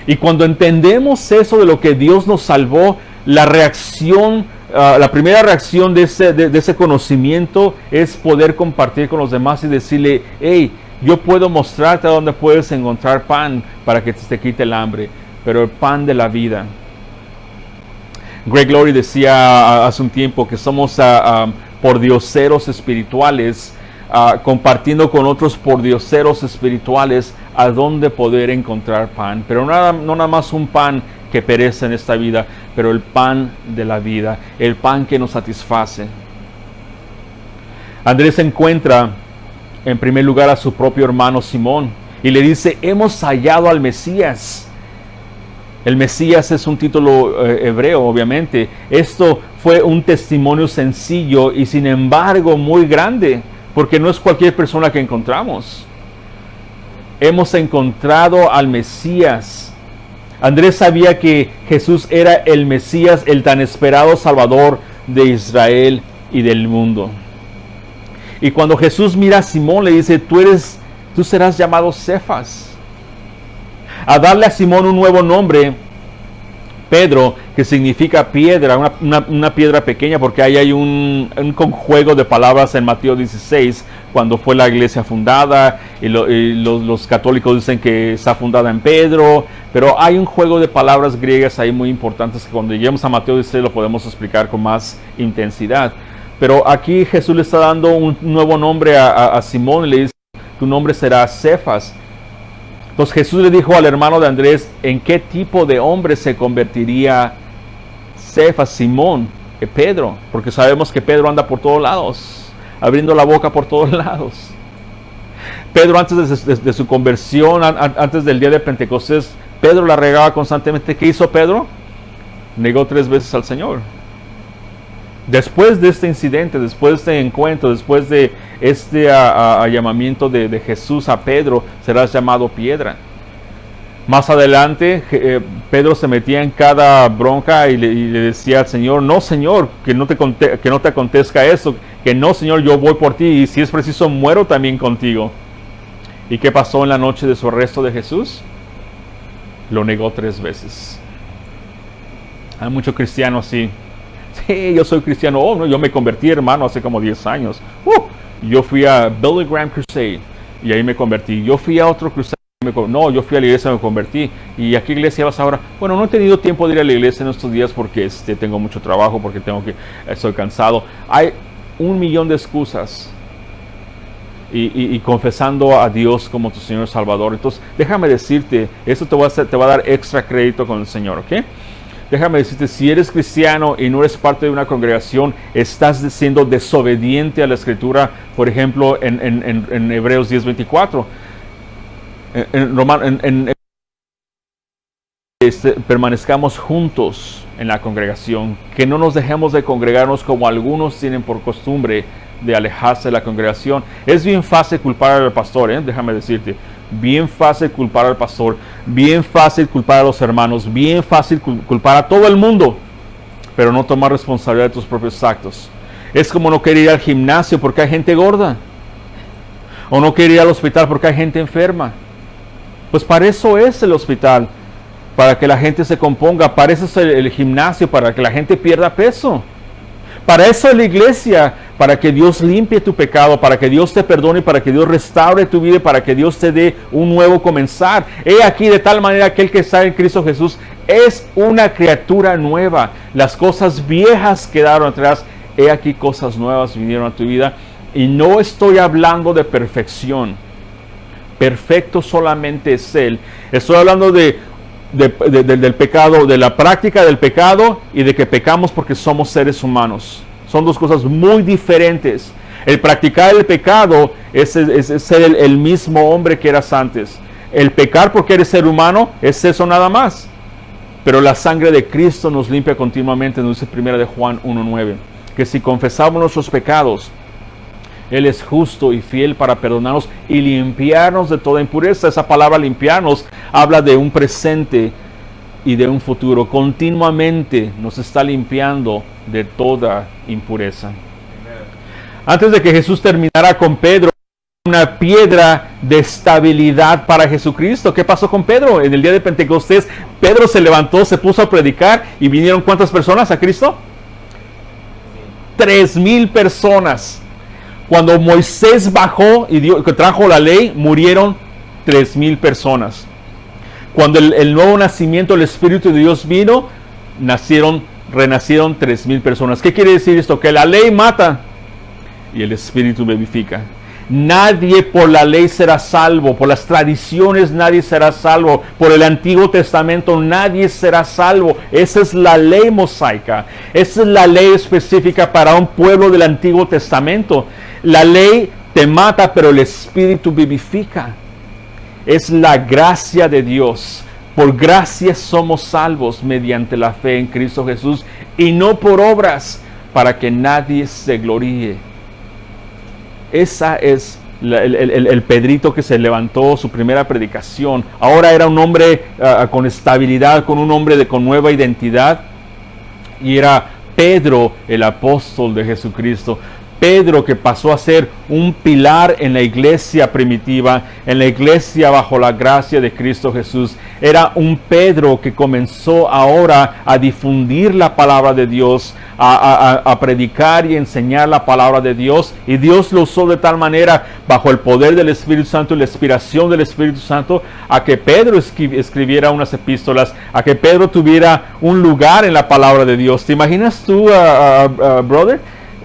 Speaker 1: Y cuando entendemos eso de lo que Dios nos salvó, la primera reacción de ese conocimiento es poder compartir con los demás y decirle, hey, yo puedo mostrarte a dónde puedes encontrar pan para que te quite el hambre, pero el pan de la vida. Greg Laurie decía hace un tiempo que somos pordioseros espirituales, compartiendo con otros pordioseros espirituales a dónde poder encontrar pan. Pero no nada más un pan que perece en esta vida, pero el pan de la vida, el pan que nos satisface. Andrés encuentra en primer lugar a su propio hermano Simón y le dice, hemos hallado al Mesías. El Mesías es un título hebreo, obviamente. Esto fue un testimonio sencillo y sin embargo muy grande, porque no es cualquier persona que encontramos. Hemos encontrado al Mesías. Andrés sabía que Jesús era el Mesías, el tan esperado Salvador de Israel y del mundo. Y cuando Jesús mira a Simón, le dice, tú serás llamado Cefas. A darle a Simón un nuevo nombre, Pedro, que significa piedra, una piedra pequeña, porque ahí hay un conjuego de palabras en Mateo 16, cuando fue la iglesia fundada, y los católicos dicen que está fundada en Pedro, pero hay un juego de palabras griegas ahí muy importantes que cuando lleguemos a Mateo 16 lo podemos explicar con más intensidad. Pero aquí Jesús le está dando un nuevo nombre a Simón y le dice, tu nombre será Cefas. Entonces Jesús le dijo al hermano de Andrés, ¿en qué tipo de hombre se convertiría Cefas, Simón, Pedro? Porque sabemos que Pedro anda por todos lados, abriendo la boca por todos lados. Pedro antes de su conversión, antes del día de Pentecostés, Pedro la regaba constantemente. ¿Qué hizo Pedro? Negó 3 veces al Señor. Después de este incidente, después de este encuentro, después de este llamamiento de Jesús a Pedro, serás llamado piedra. Más adelante, Pedro se metía en cada bronca y le decía al Señor, no Señor, que no te acontezca eso, que no Señor, yo voy por ti y si es preciso muero también contigo. ¿Y qué pasó en la noche de su arresto de Jesús? Lo negó 3 veces. Hay muchos cristianos así. Sí, yo soy cristiano. Oh, no, yo me convertí, hermano, hace como 10 años. Yo fui a Billy Graham Crusade y ahí me convertí. Yo fui a otro crusade. No, yo fui a la iglesia y me convertí. ¿Y a qué iglesia vas ahora? Bueno, no he tenido tiempo de ir a la iglesia en estos días porque tengo mucho trabajo, porque estoy cansado. Hay 1,000,000 de excusas. Y confesando a Dios como tu Señor Salvador. Entonces, déjame decirte, eso te va a dar extra crédito con el Señor, ¿ok? Déjame decirte, si eres cristiano y no eres parte de una congregación, estás siendo desobediente a la Escritura, por ejemplo, en Hebreos 10:24. Permanezcamos juntos en la congregación, que no nos dejemos de congregarnos como algunos tienen por costumbre de alejarse de la congregación. Es bien fácil culpar al pastor, déjame decirte. Bien fácil culpar al pastor, bien fácil culpar a los hermanos, bien fácil culpar a todo el mundo, pero no tomar responsabilidad de tus propios actos. Es como no querer ir al gimnasio porque hay gente gorda, o no querer ir al hospital porque hay gente enferma. Pues para eso es el hospital, para que la gente se componga. Para eso es el gimnasio, para que la gente pierda peso. Para eso es la iglesia, para que Dios limpie tu pecado, para que Dios te perdone, para que Dios restaure tu vida, para que Dios te dé un nuevo comenzar. He aquí de tal manera aquel que está en Cristo Jesús es una criatura nueva. Las cosas viejas quedaron atrás. He aquí cosas nuevas vinieron a tu vida. Y no estoy hablando de perfección. Perfecto solamente es Él. Estoy hablando del pecado, de la práctica del pecado y de que pecamos porque somos seres humanos. Son dos cosas muy diferentes. El practicar el pecado es ser el mismo hombre que eras antes. El pecar porque eres ser humano es eso nada más. Pero la sangre de Cristo nos limpia continuamente, nos dice 1 de Juan 1:9, que si confesamos nuestros pecados, Él es justo y fiel para perdonarnos y limpiarnos de toda impureza. Esa palabra limpiarnos habla de un presente y de un futuro. Continuamente nos está limpiando de toda impureza. Antes de que Jesús terminara con Pedro, una piedra de estabilidad para Jesucristo. ¿Qué pasó con Pedro? En el día de Pentecostés, Pedro se levantó, se puso a predicar y vinieron ¿cuántas personas a Cristo? 3,000 personas. Cuando Moisés bajó y trajo la ley, murieron 3,000 personas. Cuando el nuevo nacimiento, el Espíritu de Dios vino, renacieron 3,000 personas. ¿Qué quiere decir esto? Que la ley mata y el Espíritu vivifica. Nadie por la ley será salvo, por las tradiciones nadie será salvo, por el Antiguo Testamento nadie será salvo. Esa es la ley mosaica, esa es la ley específica para un pueblo del Antiguo Testamento. La ley te mata, pero el Espíritu vivifica. Es la gracia de Dios. Por gracia somos salvos mediante la fe en Cristo Jesús y no por obras, para que nadie se gloríe. Esa es el Pedrito que se levantó, su primera predicación. Ahora era un hombre con estabilidad, con un hombre con nueva identidad. Y era Pedro, el apóstol de Jesucristo. Pedro, que pasó a ser un pilar en la iglesia primitiva, en la iglesia bajo la gracia de Cristo Jesús. Era un Pedro que comenzó ahora a difundir la palabra de Dios, a predicar y enseñar la palabra de Dios. Y Dios lo usó de tal manera, bajo el poder del Espíritu Santo y la inspiración del Espíritu Santo, a que Pedro escribiera unas epístolas, a que Pedro tuviera un lugar en la palabra de Dios. ¿Te imaginas tú, brother?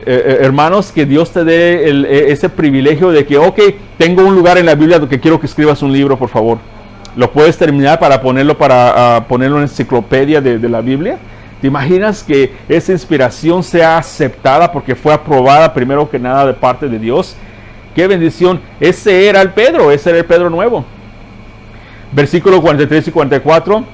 Speaker 1: Hermanos, que Dios te dé ese privilegio de que, ok, tengo un lugar en la Biblia donde quiero que escribas un libro, por favor. Lo puedes terminar para ponerlo en la enciclopedia de la Biblia. ¿Te imaginas que esa inspiración sea aceptada porque fue aprobada primero que nada de parte de Dios? ¡Qué bendición! Ese era el Pedro nuevo. Versículos 43 y 44.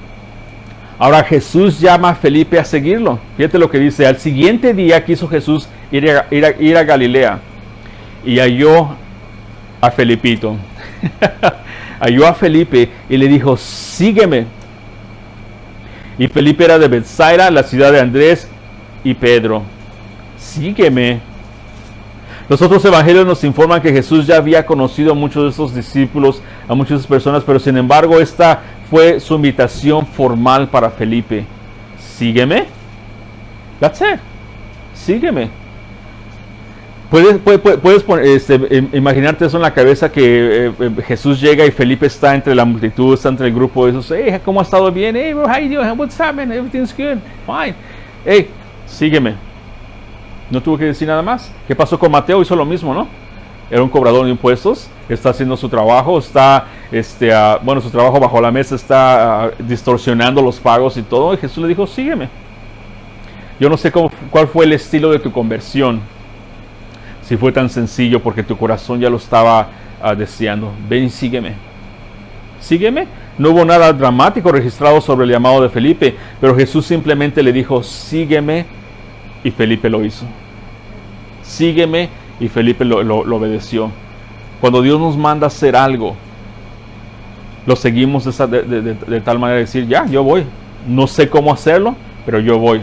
Speaker 1: Ahora Jesús llama a Felipe a seguirlo. Fíjate lo que dice. Al siguiente día quiso Jesús ir a Galilea y halló a Felipito. Halló a Felipe y le dijo, sígueme. Y Felipe era de Betsaida, la ciudad de Andrés y Pedro. Sígueme. Los otros evangelios nos informan que Jesús ya había conocido a muchos de esos discípulos, a muchas de esas personas, pero sin embargo esta fue su invitación formal para Felipe. Sígueme. That's it. Sígueme. Puedes imaginarte eso en la cabeza, que Jesús llega y Felipe está entre la multitud, está entre el grupo de esos. Hey, ¿cómo ha estado bien? Hey, bro, how you doing? What's happening? Everything's good. Fine. Hey, sígueme. No tuvo que decir nada más. ¿Qué pasó con Mateo? Hizo lo mismo, ¿no? Era un cobrador de impuestos, está haciendo su trabajo, su trabajo bajo la mesa, está distorsionando los pagos y todo. Y Jesús le dijo, sígueme. Yo no sé cuál fue el estilo de tu conversión. Si fue tan sencillo porque tu corazón ya lo estaba deseando. Ven y sígueme. Sígueme. No hubo nada dramático registrado sobre el llamado de Felipe, pero Jesús simplemente le dijo, sígueme, y Felipe lo hizo. Sígueme, y Felipe lo obedeció. Cuando Dios nos manda a hacer algo, lo seguimos de tal manera de decir, ya, yo voy. No sé cómo hacerlo, pero yo voy.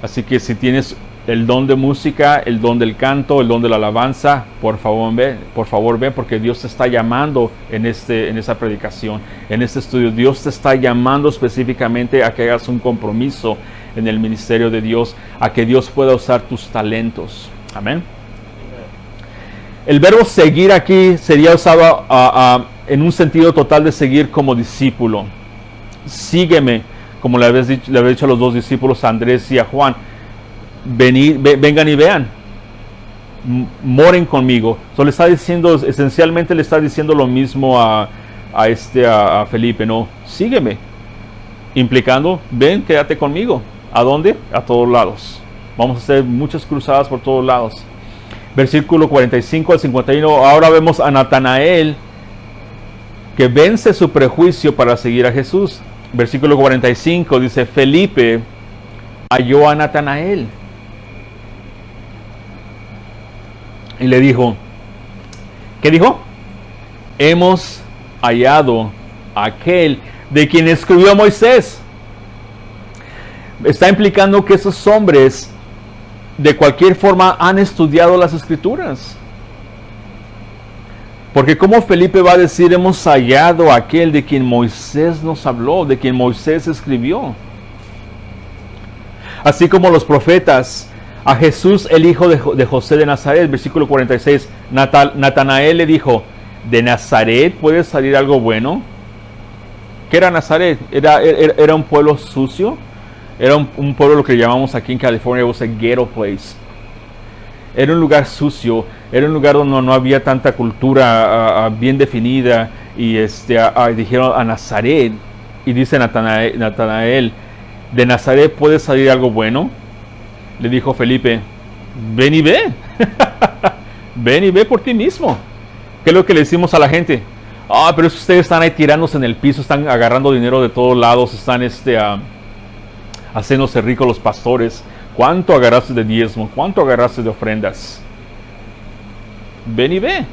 Speaker 1: Así que si tienes el don de música, el don del canto, el don de la alabanza, por favor ven, porque Dios te está llamando en esa predicación, en este estudio. Dios te está llamando específicamente a que hagas un compromiso en el ministerio de Dios, a que Dios pueda usar tus talentos. Amén. El verbo seguir aquí sería usado en un sentido total de seguir como discípulo. Sígueme, como le había dicho a los dos discípulos, a Andrés y a Juan. Vengan y vean, moren conmigo. Le está diciendo, esencialmente le está diciendo lo mismo a Felipe, no, sígueme, implicando, ven, quédate conmigo. ¿A dónde? A todos lados. Vamos a hacer muchas cruzadas por todos lados. Versículo 45 al 51. Ahora vemos a Natanael, que vence su prejuicio para seguir a Jesús. Versículo 45 dice, Felipe halló a Natanael y le dijo, ¿qué dijo? Hemos hallado a aquel de quien escribió Moisés. Está implicando que esos hombres de cualquier forma han estudiado las escrituras. Porque ¿cómo Felipe va a decir hemos hallado a aquel de quien Moisés nos habló, de quien Moisés escribió? Así como los profetas, a Jesús el hijo de José de Nazaret, versículo 46, Natanael le dijo, ¿de Nazaret puede salir algo bueno? ¿Qué era Nazaret? Era un pueblo sucio, era un pueblo, lo que llamamos aquí en California, was a ghetto place. Era un lugar sucio, era un lugar donde no había tanta cultura bien definida, y dijeron a Nazaret, y dice Natanael, ¿de Nazaret puede salir algo bueno? Le dijo Felipe, ven y ve. Ven y ve por ti mismo. ¿Qué es lo que le decimos a la gente? Pero es que ustedes están ahí tirándose en el piso, están agarrando dinero de todos lados, están haciéndose ricos los pastores. ¿Cuánto agarraste de diezmo? ¿Cuánto agarraste de ofrendas? Ven y ve.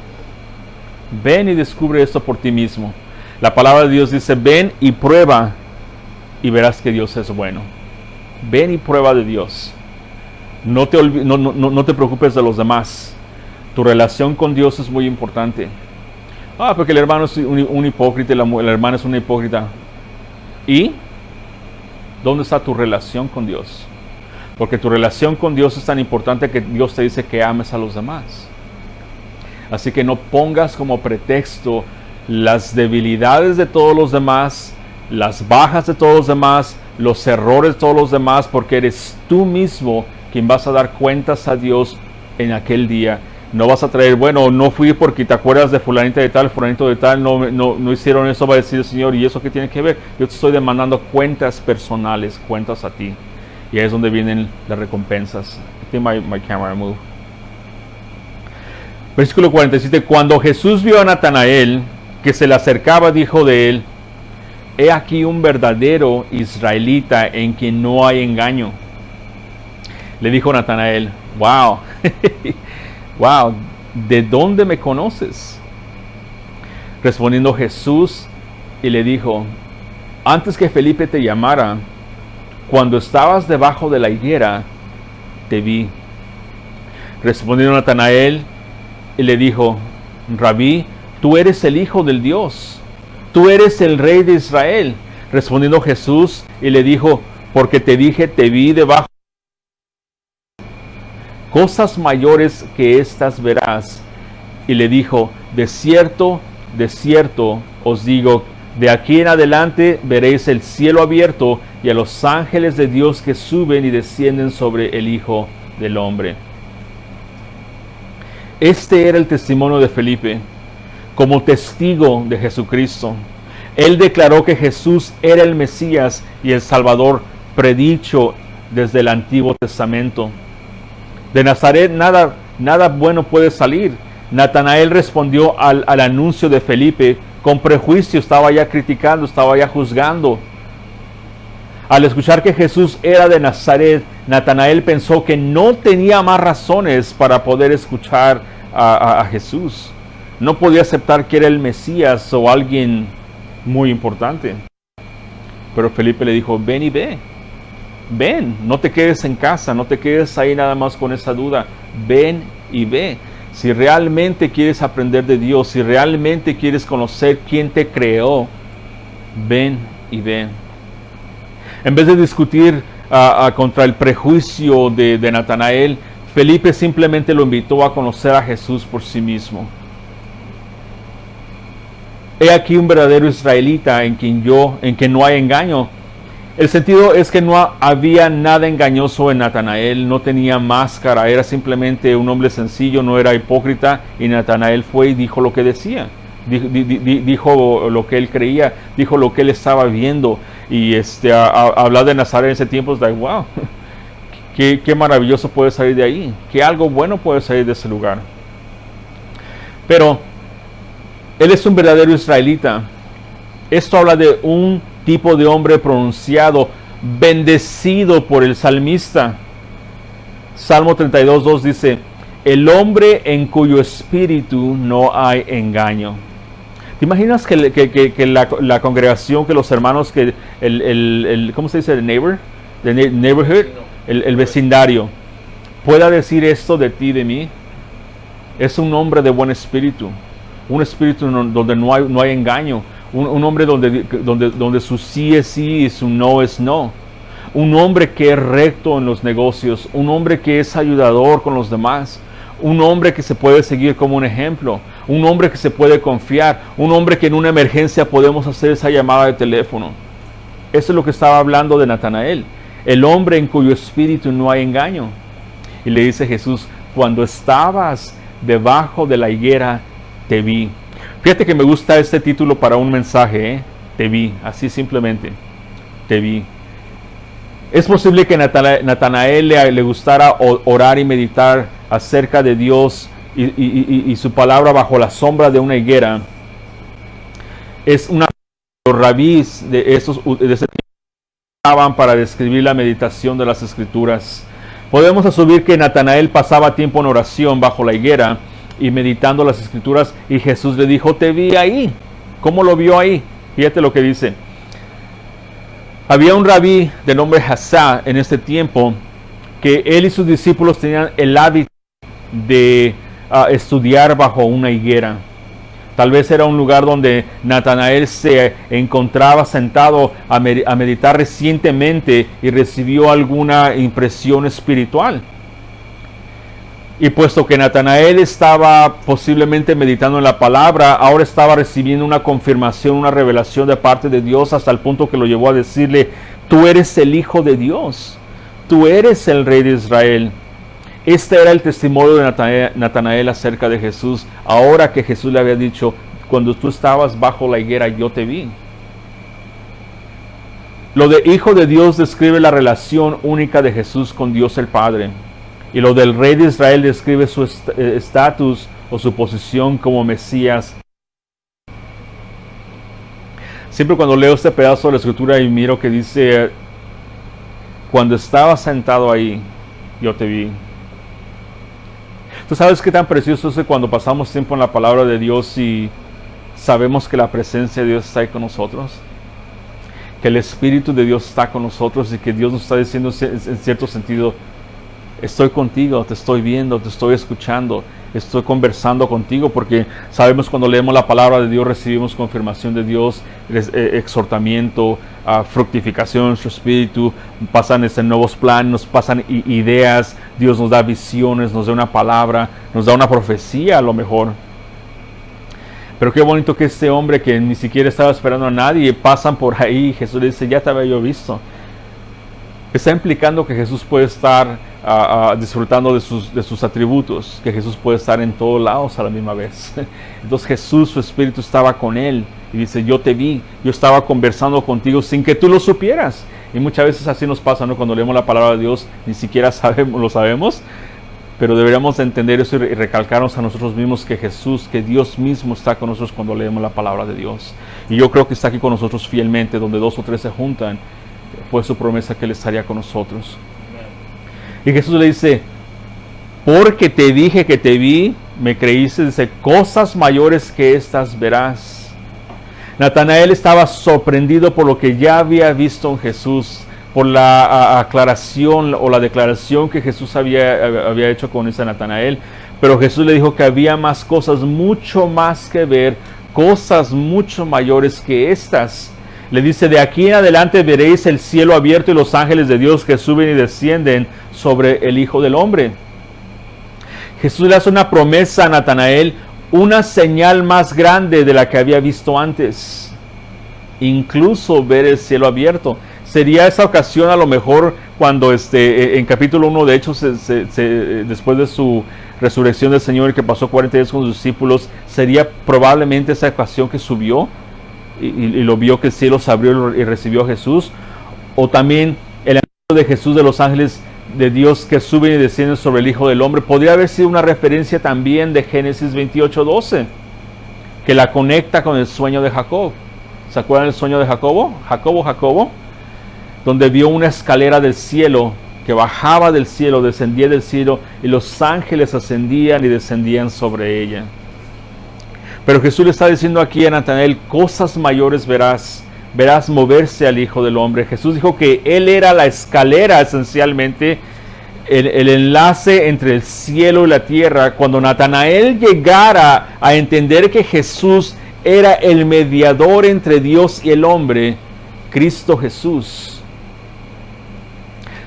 Speaker 1: Ven y descubre esto por ti mismo. La palabra de Dios dice, ven y prueba y verás que Dios es bueno. Ven y prueba de Dios. No te preocupes de los demás. Tu relación con Dios es muy importante. Porque el hermano es un hipócrita y la hermana es una hipócrita. ¿Y dónde está tu relación con Dios? Porque tu relación con Dios es tan importante que Dios te dice que ames a los demás. Así que no pongas como pretexto las debilidades de todos los demás, las bajas de todos los demás, los errores de todos los demás, porque eres tú mismo quien vas a dar cuentas a Dios en aquel día. No vas a traer, bueno, no fui porque te acuerdas de fulanita de tal, fulanito de tal, no hicieron eso, va a decir el Señor, ¿y eso qué tiene que ver? Yo te estoy demandando cuentas personales, cuentas a ti. Y ahí es donde vienen las recompensas. I think my camera moved. Versículo 47. Cuando Jesús vio a Natanael que se le acercaba, dijo de él: he aquí un verdadero israelita en quien no hay engaño. Le dijo Natanael: wow, wow, ¿de dónde me conoces? Respondiendo Jesús y le dijo: antes que Felipe te llamara, cuando estabas debajo de la higuera, te vi. Respondiendo Natanael y le dijo: Rabí, tú eres el Hijo del Dios, tú eres el Rey de Israel. Respondiendo Jesús y le dijo: porque te dije, te vi debajo. Cosas mayores que estas verás. Y le dijo: de cierto os digo, de aquí en adelante veréis el cielo abierto y a los ángeles de Dios que suben y descienden sobre el Hijo del Hombre. Este era el testimonio de Felipe como testigo de Jesucristo. Él declaró que Jesús era el Mesías y el Salvador predicho desde el Antiguo Testamento. De Nazaret nada bueno puede salir. Natanael respondió al anuncio de Felipe con prejuicio, estaba ya criticando, estaba ya juzgando. Al escuchar que Jesús era de Nazaret, Natanael pensó que no tenía más razones para poder escuchar a Jesús. No podía aceptar que era el Mesías o alguien muy importante. Pero Felipe le dijo: ven y ve. Ven, no te quedes en casa, no te quedes ahí nada más con esa duda. Ven y ve. Si realmente quieres aprender de Dios, si realmente quieres conocer quién te creó, ven y ve. En vez de discutir contra el prejuicio de Natanael, Felipe simplemente lo invitó a conocer a Jesús por sí mismo. He aquí un verdadero israelita en quien no hay engaño. El sentido es que no había nada engañoso en Natanael, no tenía máscara, era simplemente un hombre sencillo, no era hipócrita, y Natanael fue y dijo lo que decía, dijo lo que él creía, dijo lo que él estaba viendo, y hablar de Nazaret en ese tiempo es like, wow, qué maravilloso puede salir de ahí, qué algo bueno puede salir de ese lugar. Pero él es un verdadero israelita. Esto habla de un tipo de hombre pronunciado, bendecido por el salmista. Salmo 32:2 dice: el hombre en cuyo espíritu no hay engaño. ¿Te imaginas que la congregación, que los hermanos, que ¿cómo se dice? El neighbor, neighborhood, el vecindario, pueda decir esto de ti, de mí? Es un hombre de buen espíritu, un espíritu donde no hay engaño. Un hombre donde su sí es sí y su no es no. Un hombre que es recto en los negocios. Un hombre que es ayudador con los demás. Un hombre que se puede seguir como un ejemplo. Un hombre que se puede confiar. Un hombre que en una emergencia podemos hacer esa llamada de teléfono. Eso es lo que estaba hablando de Natanael. El hombre en cuyo espíritu no hay engaño. Y le dice Jesús: cuando estabas debajo de la higuera, te vi. Fíjate que me gusta este título para un mensaje, ¿eh? Te vi, así simplemente, te vi. Es posible que Natanael le gustara orar y meditar acerca de Dios y su palabra bajo la sombra de una higuera. Es una los rabís de ese tiempo usaban para describir la meditación de las Escrituras. Podemos asumir que Natanael pasaba tiempo en oración bajo la higuera y meditando las Escrituras, y Jesús le dijo: te vi ahí. ¿Cómo lo vio ahí? Fíjate lo que dice. Había un rabí de nombre Hassá en este tiempo que él y sus discípulos tenían el hábito de estudiar bajo una higuera. Tal vez era un lugar donde Natanael se encontraba sentado a meditar recientemente y recibió alguna impresión espiritual. Y puesto que Natanael estaba posiblemente meditando en la palabra, ahora estaba recibiendo una confirmación, una revelación de parte de Dios, hasta el punto que lo llevó a decirle: tú eres el Hijo de Dios, tú eres el Rey de Israel. Este era el testimonio de Natanael acerca de Jesús, ahora que Jesús le había dicho: cuando tú estabas bajo la higuera yo te vi. Lo de Hijo de Dios describe la relación única de Jesús con Dios el Padre. Y lo del Rey de Israel describe su estatus o su posición como Mesías. Siempre cuando leo este pedazo de la Escritura y miro que dice: cuando estaba sentado ahí, yo te vi. ¿Tú sabes qué tan precioso es cuando pasamos tiempo en la palabra de Dios y sabemos que la presencia de Dios está ahí con nosotros? Que el Espíritu de Dios está con nosotros y que Dios nos está diciendo en cierto sentido: estoy contigo, te estoy viendo, te estoy escuchando, estoy conversando contigo, porque sabemos cuando leemos la palabra de Dios recibimos confirmación de Dios, exhortamiento, fructificación en nuestro espíritu, pasan nuevos planes, nos pasan ideas, Dios nos da visiones, nos da una palabra, nos da una profecía a lo mejor. Pero qué bonito que este hombre que ni siquiera estaba esperando a nadie, pasan por ahí y Jesús le dice: ya te había yo visto. Está implicando que Jesús puede estar disfrutando de sus atributos, que Jesús puede estar en todos lados a la misma vez. Entonces Jesús, su Espíritu estaba con él y dice: yo te vi, yo estaba conversando contigo sin que tú lo supieras. Y muchas veces así nos pasa, ¿no? Cuando leemos la palabra de Dios ni siquiera lo sabemos, pero deberíamos de entender eso y recalcarnos a nosotros mismos que Jesús, que Dios mismo está con nosotros cuando leemos la palabra de Dios. Y yo creo que está aquí con nosotros fielmente, donde 2 o 3 se juntan, fue su promesa que Él estaría con nosotros. Y Jesús le dice: porque te dije que te vi, me creíste. Dice: cosas mayores que estas verás. Natanael estaba sorprendido por lo que ya había visto en Jesús, por la aclaración o la declaración que Jesús había hecho con ese Natanael. Pero Jesús le dijo que había más cosas, mucho más que ver, cosas mucho mayores que estas. Le dice: de aquí en adelante veréis el cielo abierto y los ángeles de Dios que suben y descienden sobre el Hijo del Hombre. Jesús le hace una promesa a Natanael, una señal más grande de la que había visto antes. Incluso ver el cielo abierto. Sería esa ocasión a lo mejor cuando en capítulo 1 de Hechos, después de su resurrección del Señor, que pasó 40 días con sus discípulos, sería probablemente esa ocasión que subió y lo vio que el cielo se abrió y recibió a Jesús. O también el anuncio de Jesús de los ángeles de Dios que suben y descienden sobre el Hijo del Hombre. Podría haber sido una referencia también de Génesis 28:12, que la conecta con el sueño de Jacob. ¿Se acuerdan del sueño de Jacobo? Jacobo, donde vio una escalera del cielo que bajaba del cielo, descendía del cielo, y los ángeles ascendían y descendían sobre ella. Pero Jesús le está diciendo aquí a Natanael: cosas mayores verás moverse al Hijo del Hombre. Jesús dijo que Él era la escalera, esencialmente, el enlace entre el cielo y la tierra. Cuando Natanael llegara a entender que Jesús era el mediador entre Dios y el hombre, Cristo Jesús,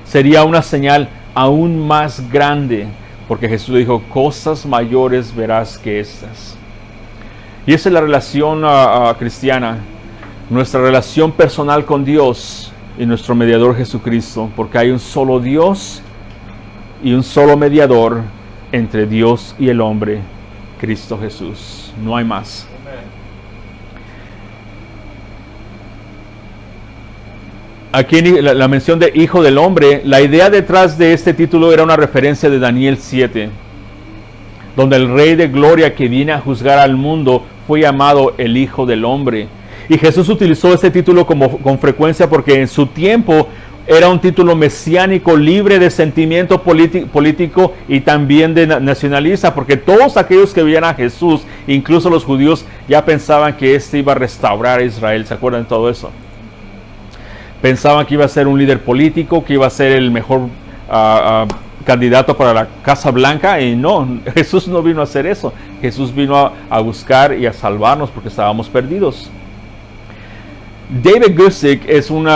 Speaker 1: sería una señal aún más grande, porque Jesús le dijo: cosas mayores verás que estas. Y esa es la relación cristiana, nuestra relación personal con Dios y nuestro mediador Jesucristo, porque hay un solo Dios y un solo mediador entre Dios y el hombre, Cristo Jesús. No hay más. Aquí la mención de Hijo del Hombre, la idea detrás de este título era una referencia de Daniel 7, donde el Rey de Gloria que viene a juzgar al mundo fue llamado el Hijo del Hombre. Y Jesús utilizó este título con frecuencia porque en su tiempo era un título mesiánico, libre de sentimiento político y también de nacionalista, porque todos aquellos que veían a Jesús, incluso los judíos, ya pensaban que éste iba a restaurar a Israel. ¿Se acuerdan de todo eso? Pensaban que iba a ser un líder político, que iba a ser el mejor candidato para la Casa Blanca, y no, Jesús no vino a hacer eso. Jesús vino a buscar y a salvarnos porque estábamos perdidos. David Guzik es un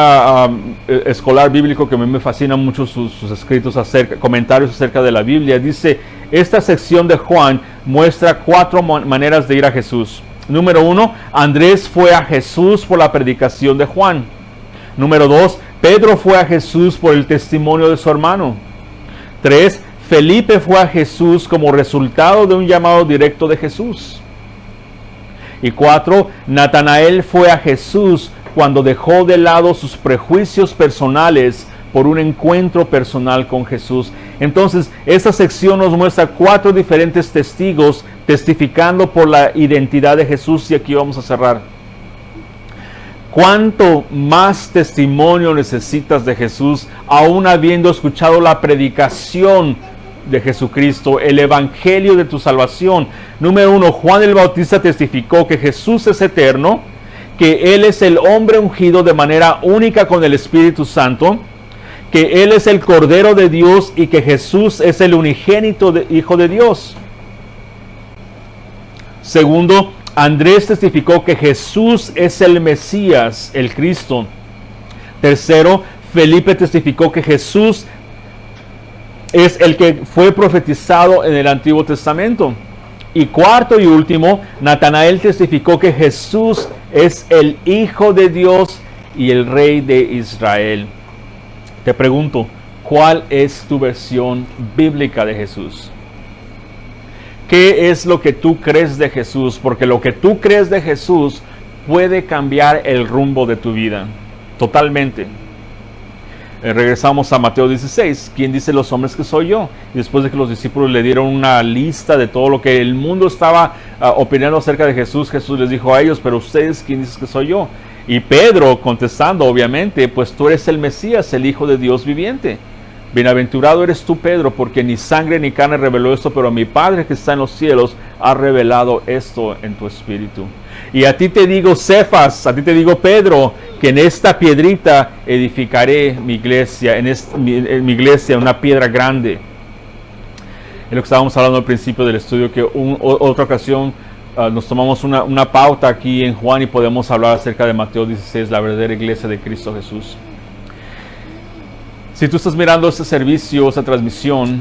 Speaker 1: escolar bíblico que a mí me fascina mucho sus escritos comentarios acerca de la Biblia. Dice, esta sección de Juan muestra 4 maneras de ir a Jesús. Número 1, Andrés fue a Jesús por la predicación de Juan. Número 2, Pedro fue a Jesús por el testimonio de su hermano. 3, Felipe fue a Jesús como resultado de un llamado directo de Jesús. Y 4, Natanael fue a Jesús cuando dejó de lado sus prejuicios personales por un encuentro personal con Jesús. Entonces, esta sección nos muestra 4 diferentes testigos testificando por la identidad de Jesús, y aquí vamos a cerrar. ¿Cuánto más testimonio necesitas de Jesús, aún habiendo escuchado la predicación de Jesucristo, el evangelio de tu salvación? Número 1, Juan el Bautista testificó que Jesús es eterno, que Él es el hombre ungido de manera única con el Espíritu Santo, que Él es el Cordero de Dios y que Jesús es el unigénito Hijo de Dios. Segundo, Andrés testificó que Jesús es el Mesías, el Cristo. Tercero, Felipe testificó que Jesús es el que fue profetizado en el Antiguo Testamento. Y cuarto y último, Natanael testificó que Jesús es el Hijo de Dios y el Rey de Israel. Te pregunto, ¿cuál es tu versión bíblica de Jesús? ¿Qué es lo que tú crees de Jesús? Porque lo que tú crees de Jesús puede cambiar el rumbo de tu vida totalmente. Regresamos a Mateo 16. ¿Quién dice los hombres que soy yo? Y después de que los discípulos le dieron una lista de todo lo que el mundo estaba opinando acerca de Jesús, Jesús les dijo a ellos, pero ustedes, ¿quién dice que soy yo? Y Pedro contestando, obviamente, pues tú eres el Mesías, el Hijo de Dios viviente. Bienaventurado eres tú, Pedro, porque ni sangre ni carne reveló esto, pero mi Padre que está en los cielos ha revelado esto en tu espíritu. Y a ti te digo, Cefas, a ti te digo, Pedro, que en esta piedrita edificaré mi iglesia, en mi iglesia, una piedra grande. Es lo que estábamos hablando al principio del estudio, que otra ocasión nos tomamos una pauta aquí en Juan y podemos hablar acerca de Mateo 16, la verdadera iglesia de Cristo Jesús. Si tú estás mirando este servicio, esta transmisión,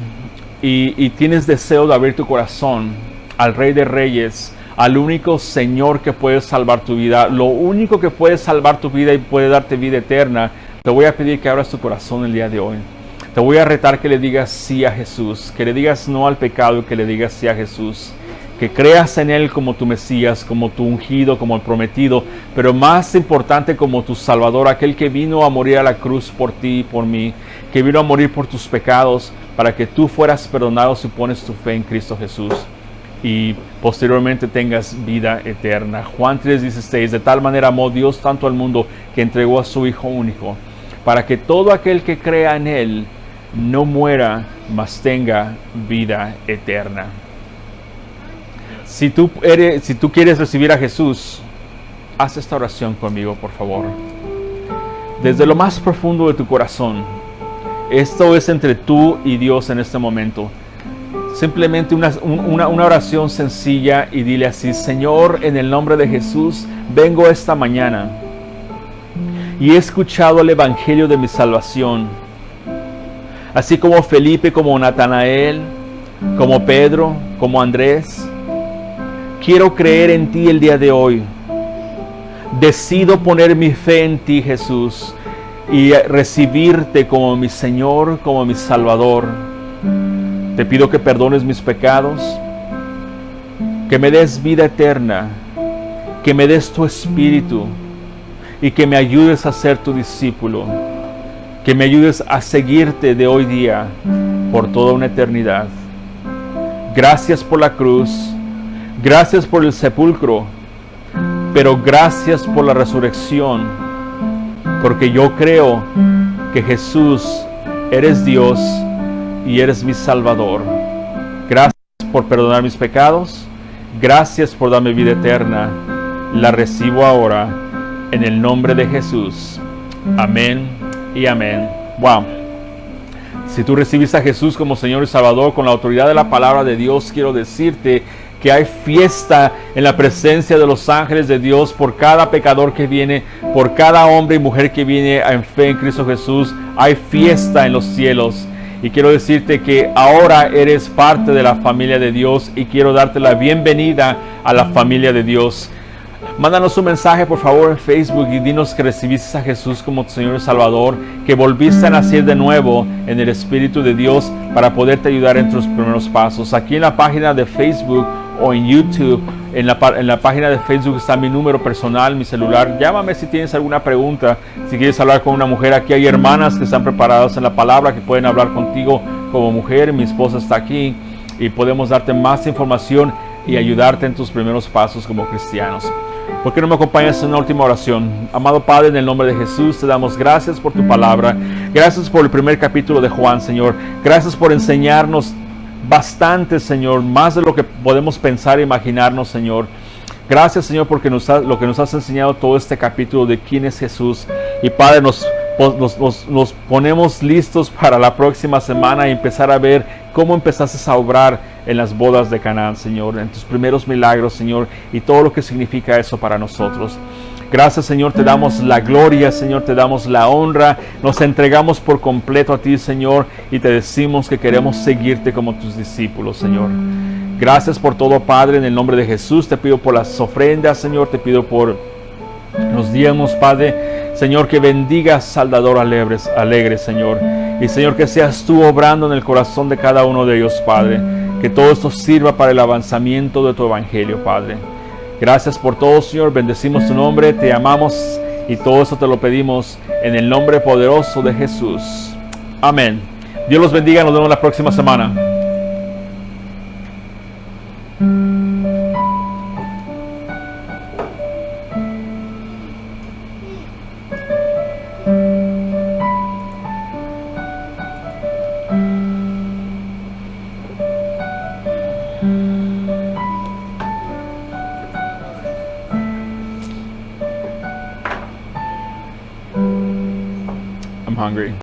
Speaker 1: y tienes deseo de abrir tu corazón al Rey de Reyes, al único Señor que puede salvar tu vida, lo único que puede salvar tu vida y puede darte vida eterna, te voy a pedir que abras tu corazón el día de hoy. Te voy a retar que le digas sí a Jesús, que le digas no al pecado y que le digas sí a Jesús. Que creas en Él como tu Mesías, como tu ungido, como el prometido, pero más importante como tu Salvador, aquel que vino a morir a la cruz por ti y por mí, que vino a morir por tus pecados, para que tú fueras perdonado si pones tu fe en Cristo Jesús y posteriormente tengas vida eterna. Juan 3:16, de tal manera amó Dios tanto al mundo que entregó a su Hijo único, para que todo aquel que crea en Él no muera, mas tenga vida eterna. Si tú quieres recibir a Jesús, haz esta oración conmigo, por favor. Desde lo más profundo de tu corazón, esto es entre tú y Dios en este momento. Simplemente una oración sencilla y dile así: Señor, en el nombre de Jesús, vengo esta mañana y he escuchado el evangelio de mi salvación. Así como Felipe, como Natanael, como Pedro, como Andrés, quiero creer en ti el día de hoy. Decido poner mi fe en ti, Jesús, y recibirte como mi Señor, como mi Salvador. Te pido que perdones mis pecados, que me des vida eterna, que me des tu espíritu y que me ayudes a ser tu discípulo, que me ayudes a seguirte de hoy día por toda una eternidad. Gracias por la cruz. Gracias por el sepulcro, pero gracias por la resurrección, porque yo creo que Jesús, eres Dios y eres mi Salvador. Gracias por perdonar mis pecados, gracias por darme vida eterna. La recibo ahora en el nombre de Jesús. Amén y amén. Wow. Si tú recibiste a Jesús como Señor y Salvador con la autoridad de la palabra de Dios, quiero decirte que hay fiesta en la presencia de los ángeles de Dios por cada pecador que viene, por cada hombre y mujer que viene en fe en Cristo Jesús. Hay fiesta en los cielos. Y quiero decirte que ahora eres parte de la familia de Dios y quiero darte la bienvenida a la familia de Dios. Mándanos un mensaje por favor en Facebook y dinos que recibiste a Jesús como tu Señor y Salvador, que volviste a nacer de nuevo en el Espíritu de Dios para poderte ayudar en tus primeros pasos. Aquí en la página de Facebook o en YouTube, en la página de Facebook está mi número personal, mi celular. Llámame si tienes alguna pregunta, si quieres hablar con una mujer. Aquí hay hermanas que están preparadas en la palabra, que pueden hablar contigo como mujer. Mi esposa está aquí y podemos darte más información y ayudarte en tus primeros pasos como cristianos. ¿Por qué no me acompañas en una última oración? Amado Padre, en el nombre de Jesús te damos gracias por tu palabra. Gracias por el primer capítulo de Juan, Señor. Gracias por enseñarnos bastante, Señor, más de lo que podemos pensar e imaginarnos, Señor. Gracias, Señor, porque lo que nos has enseñado todo este capítulo de quién es Jesús. Y Padre, nos ponemos listos para la próxima semana y empezar a ver cómo empezaste a obrar en las bodas de Canaán, Señor, en tus primeros milagros, Señor, y todo lo que significa eso para nosotros. Gracias, Señor, te damos la gloria, Señor, te damos la honra, nos entregamos por completo a ti, Señor, y te decimos que queremos seguirte como tus discípulos, Señor. Gracias por todo, Padre, en el nombre de Jesús. Te pido por las ofrendas, Señor, te pido por los diezmos, Padre. Señor, que bendigas Salvador alegre, Señor. Y Señor, que seas tú obrando en el corazón de cada uno de ellos, Padre. Que todo esto sirva para el avanzamiento de tu evangelio, Padre. Gracias por todo, Señor. Bendecimos tu nombre, te amamos y todo eso te lo pedimos en el nombre poderoso de Jesús. Amén. Dios los bendiga. Nos vemos la próxima semana. I'm hungry.